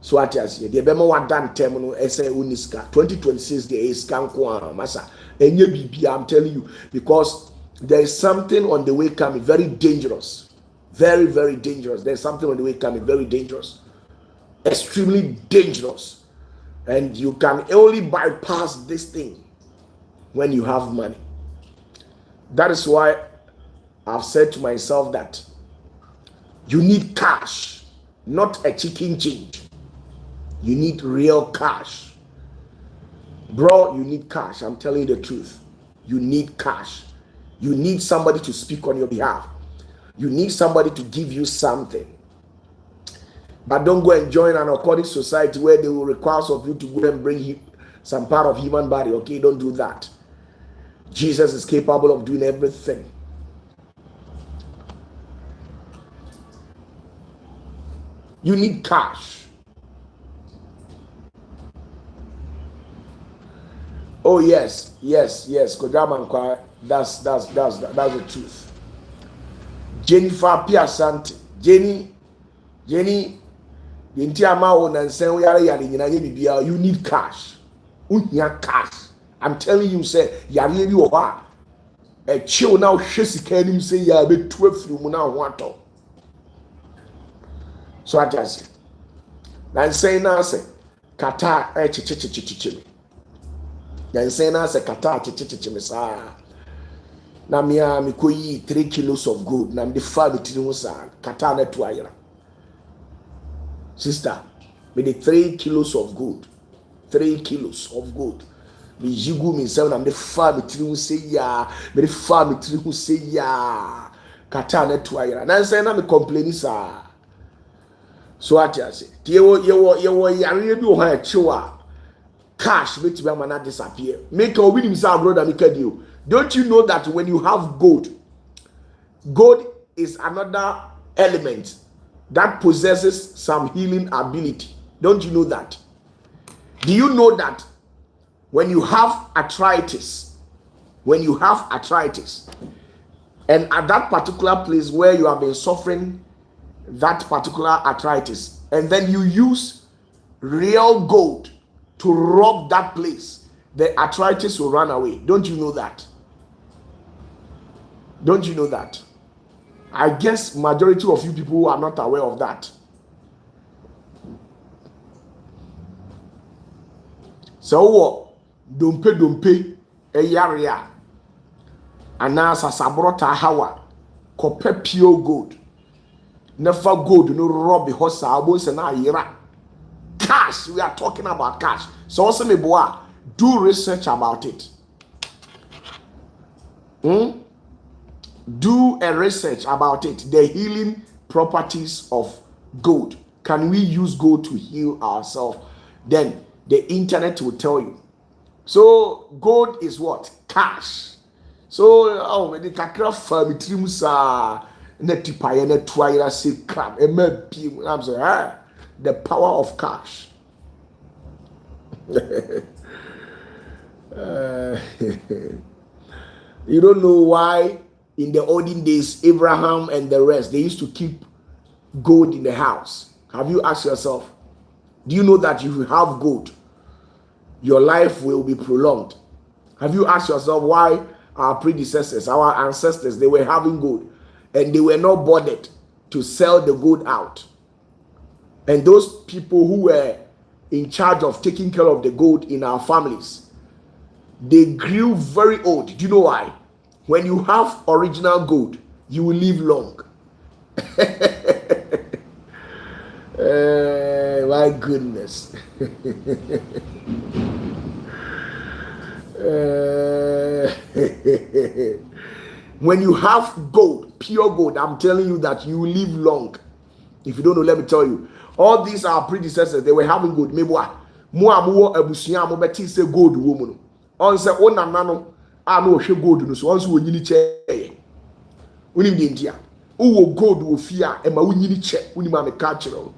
So what you say? The bema wadan term no say uniska. 2026 there is kankwa masa. Enye bibi, I'm telling you, because there is something on the way coming very dangerous. Very, very dangerous. There's something on the way coming very dangerous. Extremely dangerous. And you can only bypass this thing when you have money. That is why I've said to myself that you need cash, not a chicken change. You need real cash. Bro, you need cash. I'm telling you the truth. You need cash. You need somebody to speak on your behalf. You need somebody to give you something. But don't go and join an occultic society where they will require of you to go and bring some part of human body. Okay, don't do that. Jesus is capable of doing everything. You need cash. Oh yes. Kojaman, that's the truth. Jennifer Piasante, Jenny, you need cash. Cash. I'm telling you, say, a chill now, shesi can say, ya be 12 you now want. So I just then say now, say, kata, chichichichichimi. Then say now, say, kata, chichichichimi, sa. Na miya mikoyi 3 kilos of gold. Na mdi 5 between kata na tuayira. Sister, me the 3 kilos of gold. 3 kilos of gold. Me jigu me say na mdi 5 between say ya. Me the 5 between say ya. Kata na tuayira. Na say na me complain sa. So what I say? Yewo yare bi o ha chiwa. Cash make be man disappear. Make a win himself brother make you. Don't you know that when you have gold is another element that possesses some healing ability? Don't you know that? Do you know that when you have arthritis, and at that particular place where you have been suffering that particular arthritis, and then you use real gold to rub that place, the arthritis will run away? Don't you know that? Don't you know that? I guess majority of you people are not aware of that. So dompe eyaria anasa sabrota hawa kope pure gold, never gold no rub the horse abos na yira. Cash, we are talking about cash. So also me boy, do research about it. Do a research about it. The healing properties of gold. Can we use gold to heal ourselves? Then the internet will tell you. So gold is what? Cash. So when the kakra family trimusa netipaye netwaira say crap. I'm sorry. The power of cash. You don't know why in the olden days Abraham and the rest, they used to keep gold in the house. Have you asked yourself? Do you know that if you have gold, your life will be prolonged? Have you asked yourself why our predecessors, our ancestors, they were having gold and they were not bothered to sell the gold out? And those people who were in charge of taking care of the gold in our families, they grew very old. Do you know why? When you have original gold, you will live long. My goodness. When you have gold, pure gold, I'm telling you that you will live long. If you don't know, let me tell you. All these are predecessors, they were having gold. Maybe what? Mo abusuya mo beti say gold woman. On say o nanano a no hwe gold no so on so wonyini che. Unim de ntia. Wo gold wo fia e ma wonyini che. Unim am ka kire.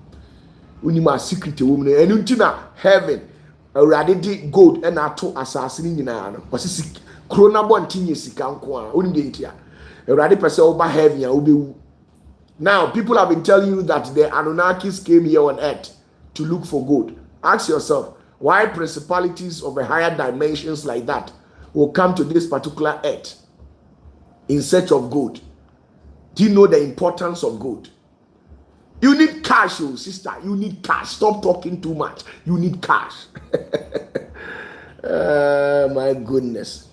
Unim a secret woman. Enu ntina heaven awurade di gold e na to asase ni nyina no. Wasisi krona bo ntinye sika nko a. Unim de ntia. Awurade pese oba heaven a obewu. Now, people have been telling you that the Anunnakis came here on earth to look for gold. Ask yourself, why principalities of a higher dimensions like that will come to this particular earth in search of gold? Do you know the importance of gold? You need cash, oh sister. You need cash. Stop talking too much. You need cash. My goodness.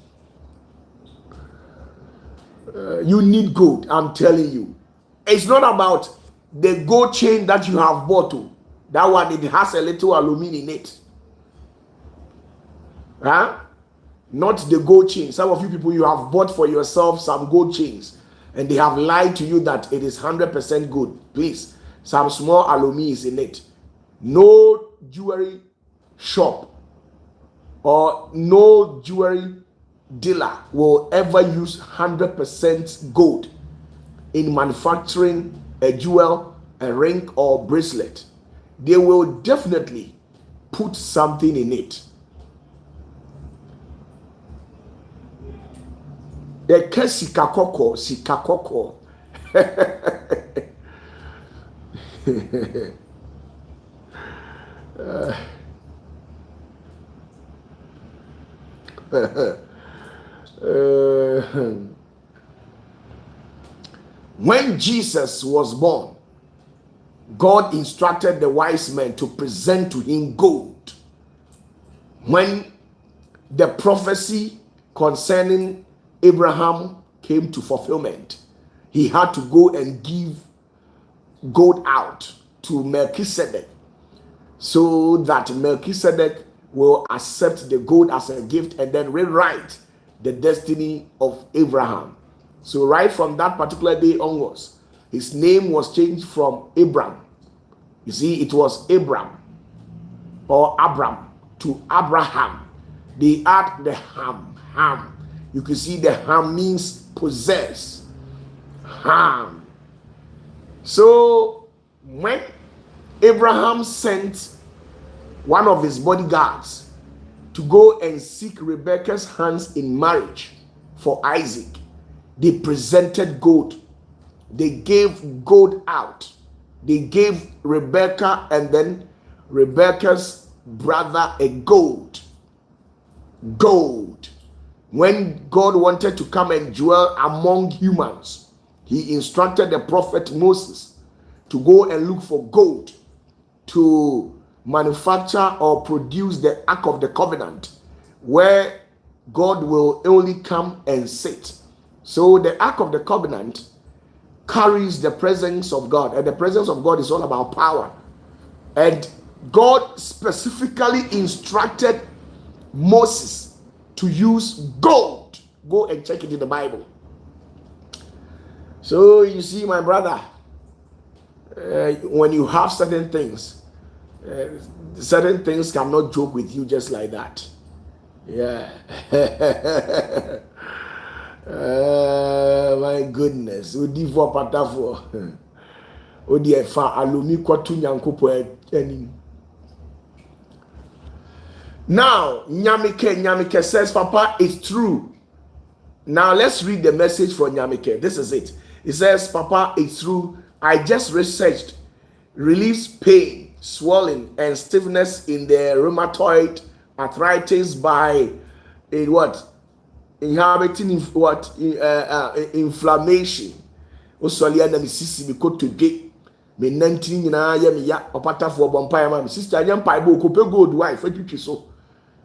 You need gold. I'm telling you. It's not about the gold chain that you have bought. That one, it has a little aluminum in it. Huh? Not the gold chain. Some of you people, you have bought for yourself some gold chains, and they have lied to you that it is 100% gold. Please, some small aluminium is in it. No jewelry shop or no jewelry dealer will ever use 100% gold in manufacturing a jewel, a ring, or bracelet. They will definitely put something in it. The sika koko. When Jesus was born, God instructed the wise men to present to him gold. When the prophecy concerning Abraham came to fulfillment, he had to go and give gold out to Melchizedek, so that Melchizedek will accept the gold as a gift and then rewrite the destiny of Abraham. So right from that particular day onwards, his name was changed from Abram. You see, it was Abram or Abram to Abraham. They add the Ham. You can see the Ham means possess. Ham. So when Abraham sent one of his bodyguards to go and seek Rebekah's hands in marriage for Isaac, they presented gold. They gave gold out. They gave Rebekah and then Rebekah's brother a gold. When God wanted to come and dwell among humans, he instructed the prophet Moses to go and look for gold to manufacture or produce the Ark of the Covenant, where God will only come and sit. So the Ark of the Covenant carries the presence of God, and the presence of God is all about power. And God specifically instructed Moses to use gold. Go and check it in the Bible. So you see, my brother, when you have certain things cannot joke with you just like that. Yeah. My goodness. OPATAFUOR. Now, Nyamike says, Papa, it's true. Now, let's read the message from Nyamike. This is it. It says, Papa, it's true. I just researched. Relieves pain, swelling, and stiffness in the rheumatoid arthritis by inhibiting inflammation. Osolia na misisi biko today. Me 19 nyina ya me ya opatafuo bompa ma me sister anya mpa bo ko pe gold wife atwitwi so.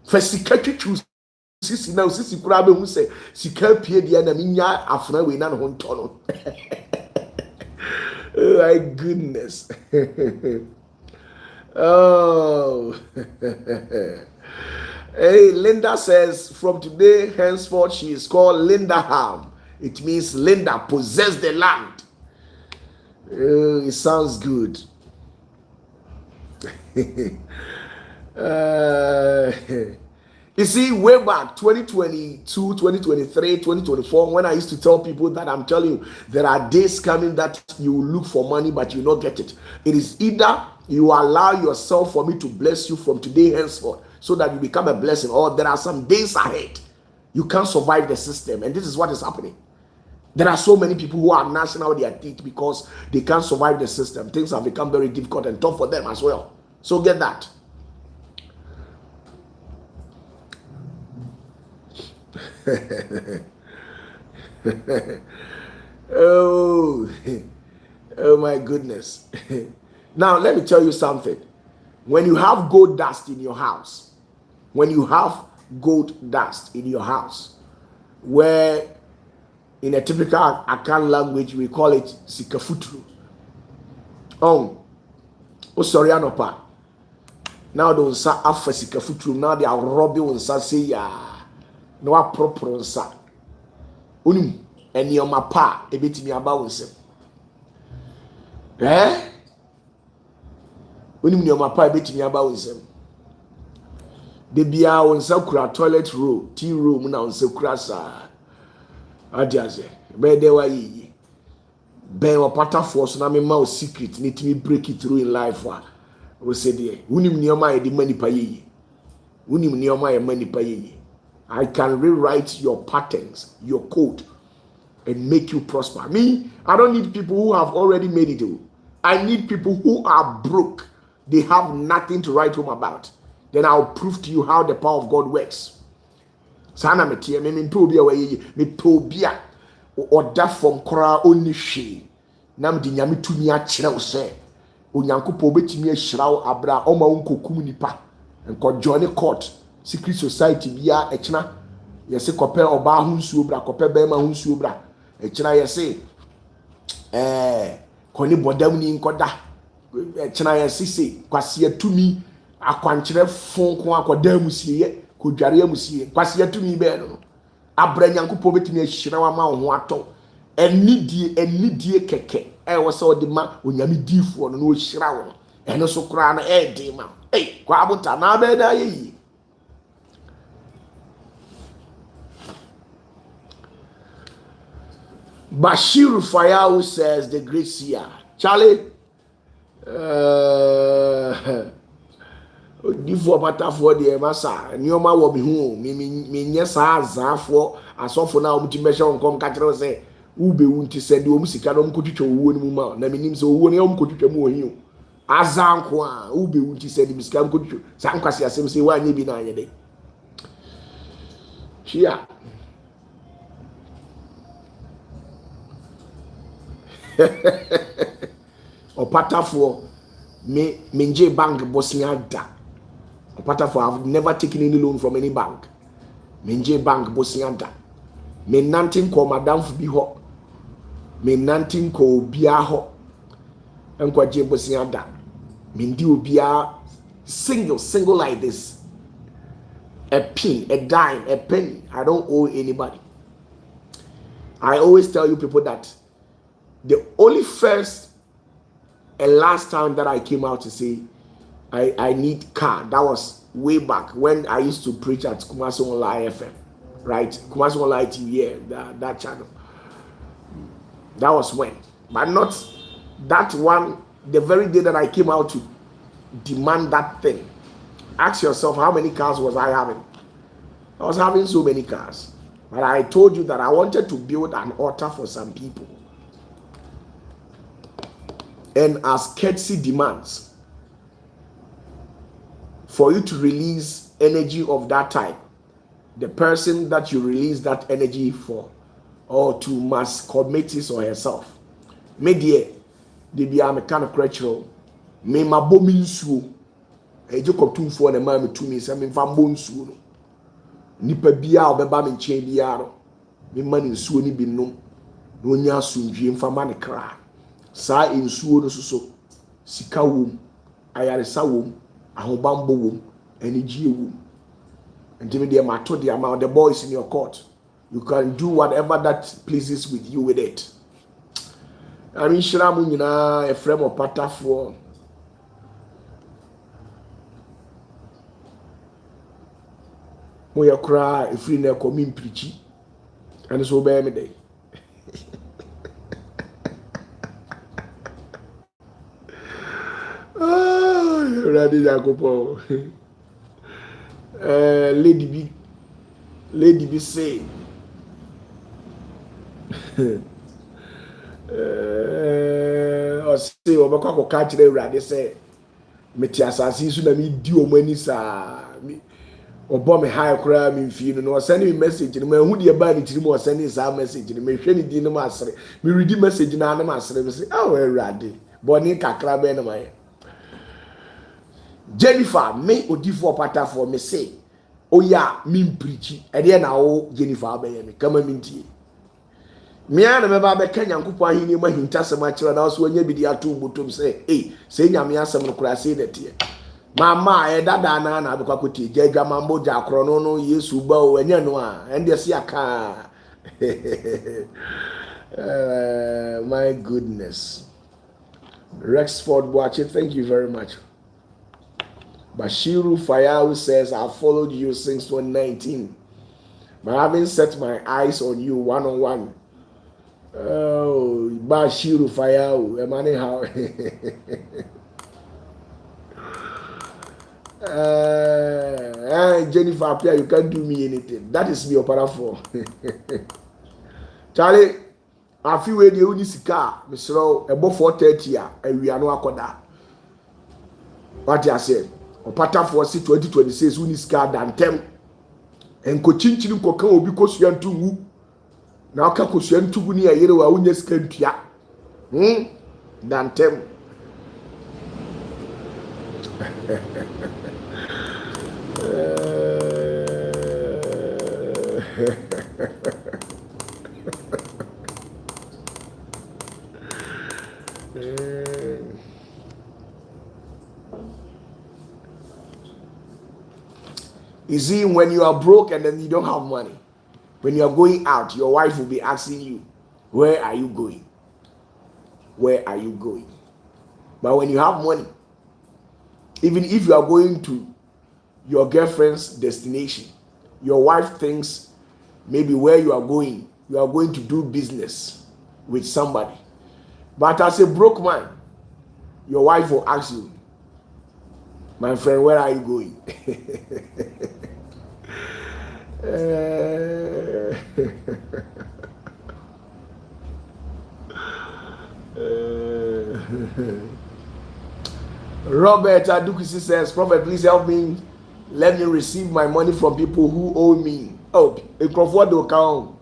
Fa sika twitwi sisi na sisi kura be hu se sika pie dia na me nya afuna we na no nto no. Oh my goodness. Oh. Hey, Linda says, from today henceforth she is called Linda Ham. It means Linda possess the land. It sounds good. You see, way back 2022, 2023, 2024, when I used to tell people that I'm telling you, there are days coming that you look for money, but you not get it. It is either you allow yourself for me to bless you from today henceforth so that you become a blessing, or there are some days ahead you can't survive the system. And this is what is happening. There are so many people who are gnashing out their teeth because they can't survive the system. Things have become very difficult and tough for them as well. So get that. Oh my goodness. Now let me tell you something. When you have gold dust in your house, where in a typical Akan language we call it sikafutru. Oh sorry, Anopa. now don't say afasika futuru now they are robbing on say ya no apropro nsa onim enioma pa ebetimi aba wonsem onim enioma pa ebetimi aba wonsem de bia wonsa kura toilet roll tea room na wonsa kura sa adiaze be de wa yi be opatafoɔ so na me ma o secret need to break it through in life wa we say there unim nioma e de manipa yi unim nioma e manipa yi. I can rewrite your patterns, your code, and make you prosper. Me, I don't need people who have already made it. I need people who are broke. They have nothing to write home about. Then I'll prove to you how the power of God works. Sana metie me probia we me probia order from kora onishi. Nam di nyame tumi a kire wo se. Onyankopɔ betimi ahira wo abra o ma wonkokum nipa. Enko join court. Secret society bia echina yese kope oba ho nsuo bra kope be ma ho nsuo bra echina yese koni bodam ni nkoda echina yese se kwase atumi akwankyere fonko akoda musie kodware amusie kwase atumi be no abra nyankopɔ betimi ahira wa ma ho ato enidie keke wo se odi ma onyame difo no no hira wo eno so kra na di ma kwa abuta na be da yi. Bashir Fayahu says the great seer. Charlie, before OPATAFUOR the massa, Nioma will be home. Me yes, for as often now, motivation come catch say, Ube won't send you Musicano could you win muma. Name so one could you move you. Azanqua, Ube won't send him scam could you. Sanquasia say, why you be 9 a day. Here. OPATAFUOR me nje bank Bosnia da. OPATAFUOR I've never taken any loan from any bank. Me nje bank Bosnia da. Me nantin ko madam fu bi ho. Me nantin ko obia ho. Enko je Bosnia da. Me ndi obia single like this. A pin, a dime, a penny. I don't owe anybody. I always tell you people that the only first and last time that I came out to say I need car, that was way back when I used to preach at Kumasi Online FM, right? Kumasi Online TV, that channel. That was when, but not that one. The very day that I came out to demand that thing, ask yourself how many cars was I having? I was having so many cars, but I told you that I wanted to build an altar for some people. And as courtesy demands for you to release energy of that type, the person that you release that energy for, or to must commit his or herself. Media, they be a mechanic cultural. Me ma bominsu. E joko tumfo na ma me tumi se me fa bonsu no. Nipa bia obeba me nche bia no. Me ma ni nsuo ni bi nom. Na onya asundwie mfa ma ne kra. Sa nsuo no soso sika wom ayaresa wom ahobambo wom enigye wom ntimi de mato de amount the boys in your court you can do whatever that pleases with you with it. I mean shiramu nyina e frame OPATAFUOR mo yakra e free na komi mprichi and so be me dey. Ready Jacopo. Lady B say or say obakwa catch the ready say meti asase su na me di omani sa me obo me high kra me mfi no send me message no ma hu de ba ni tiri mo send me sa message no me hwe ni di no ma asere me read message na na ma asere me say ah we ready boni kakra be na ma Jennifer me odifo OPATAFUOR me say oya me mprichi e de na wo Jennifer abaye me kama mintie me ana me ba be ka Nyankopɔ ahini ma hintasem a kire na so anya bidi ato botom say say nyame asem no kura say that ye Mama dada na abekwa koti jadwa mambo jakro no Yesu ba o enye no a ende se aka. My goodness. Rexford Boache, thank you very much. Bashiru Fayau says, I followed you since 2019. But having set my eyes on you one-on-one. Oh, Bashiru Fayau, Emani how? Jennifer Apia, you can't do me anything. That is me OPATAFUOR. Charlie, I feel when you need car, Mr. Above 4:30, and we are no akoda. What I said, OPATAFUOR 2026, we need car than 10. And Cochinchim Coca will be Cosian to woo. Now Cacosian to Gunia, you know, I wouldn't escape ya. Than 10. You see, when you are broke and then you don't have money, when you are going out, your wife will be asking you, where are you going? Where are you going? But when you have money, even if you are going to your girlfriend's destination, your wife thinks maybe where you are going to do business with somebody. But as a broke man, your wife will ask you, my friend, where are you going? Robert Adukusi says, Prophet, please help me. Let me receive my money from people who owe me. Oh, a Crawford will count.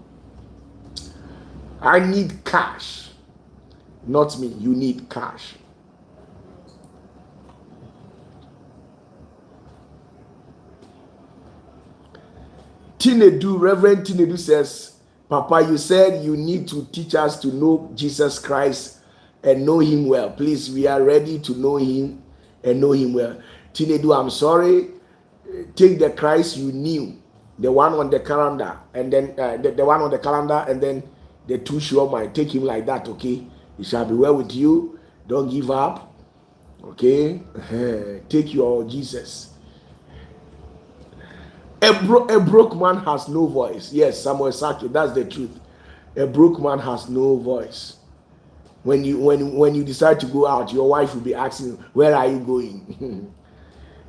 I need cash. Not me. You need cash. Reverend Tinedu says, Papa, you said you need to teach us to know Jesus Christ and know him well. Please, we are ready to know him and know him well. Tinedu, I'm sorry. Take the Christ you knew, the one on the calendar, and then the one on the calendar, and then the two sure might take him like that, okay? It shall be well with you. Don't give up, okay? Take your Jesus. A broke man has no voice. Yes, Samuel Saki, that's the truth. A broke man has no voice. When you decide to go out, your wife will be asking, where are you going?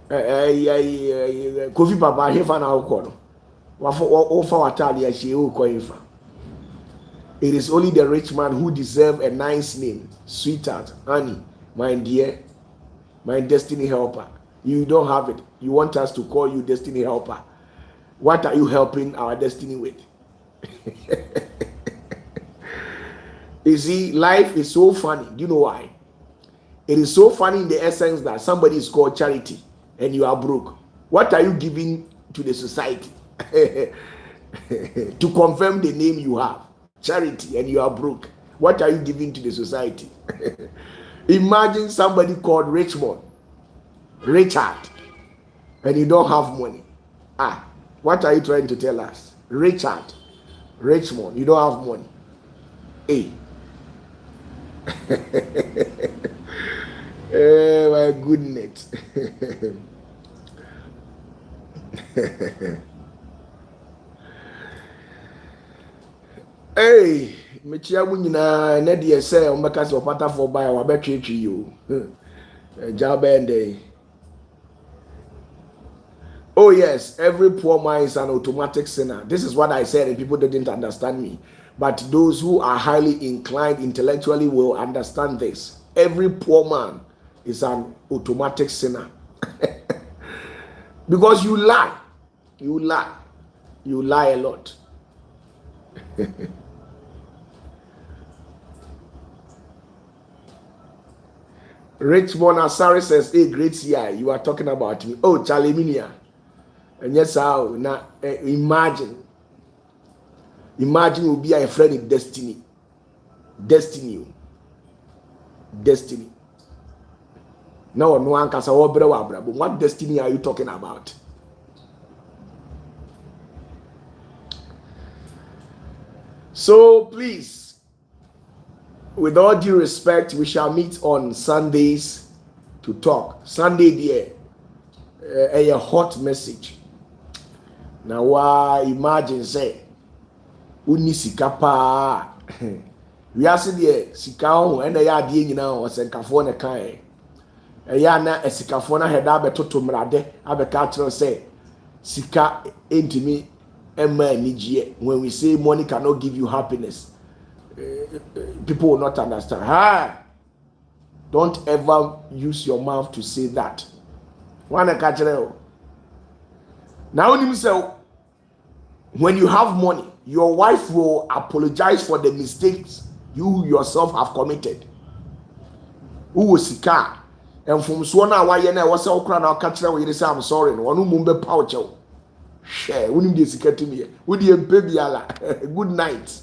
Kofi Papa, hefa na ukono. Wafa watali ya shie uko hefa. It is only the rich man who deserve a nice name, sweetheart, honey, my dear, my destiny helper. You don't have it. You want us to call you destiny helper. What are you helping our destiny with? You see, life is so funny. Do you know why? It is so funny in the essence that somebody is called Charity and you are broke. What are you giving to the society? To confirm the name you have, Charity, and you are broke. What are you giving to the society? Imagine somebody called Richard, and you don't have money. What are you trying to tell us? Richmond, you don't have money. Hey. Oh my goodness. Hey, mechia mu nyina na de say o meka se OPATAFUOR buy wa betwetwe you. Jabende. Oh yes, every poor man is an automatic sinner. This is what I said and people didn't understand me. But those who are highly inclined intellectually will understand this. Every poor man is an automatic sinner. Because you lie. You lie a lot. Richmond Asari says, hey, great year, you are talking about me. Oh, Charlie Minia. And yes, now imagine will be a friend in destiny. No, no one can say, oh, brother, but what destiny are you talking about? So please, with all due respect, we shall meet on Sundays to talk. Sunday, dear, a hot message. Now, why imagine say, uni sikapa. We are saying the sikao and they are doing now was a cafone kind. A yana a sikafona had abeto to mrade, abecatro say, sika ain't me, Emma Nijie. When we say money cannot give you happiness, people will not understand. Don't ever use your mouth to say that. One catch now when you have money, your wife will apologize for the mistakes you yourself have committed. Who was sika? And from Swana, why you was so crown or catch you say I'm sorry. No one mumbe pouch. Share, wouldn't be sika to me. Would you baby? Good night.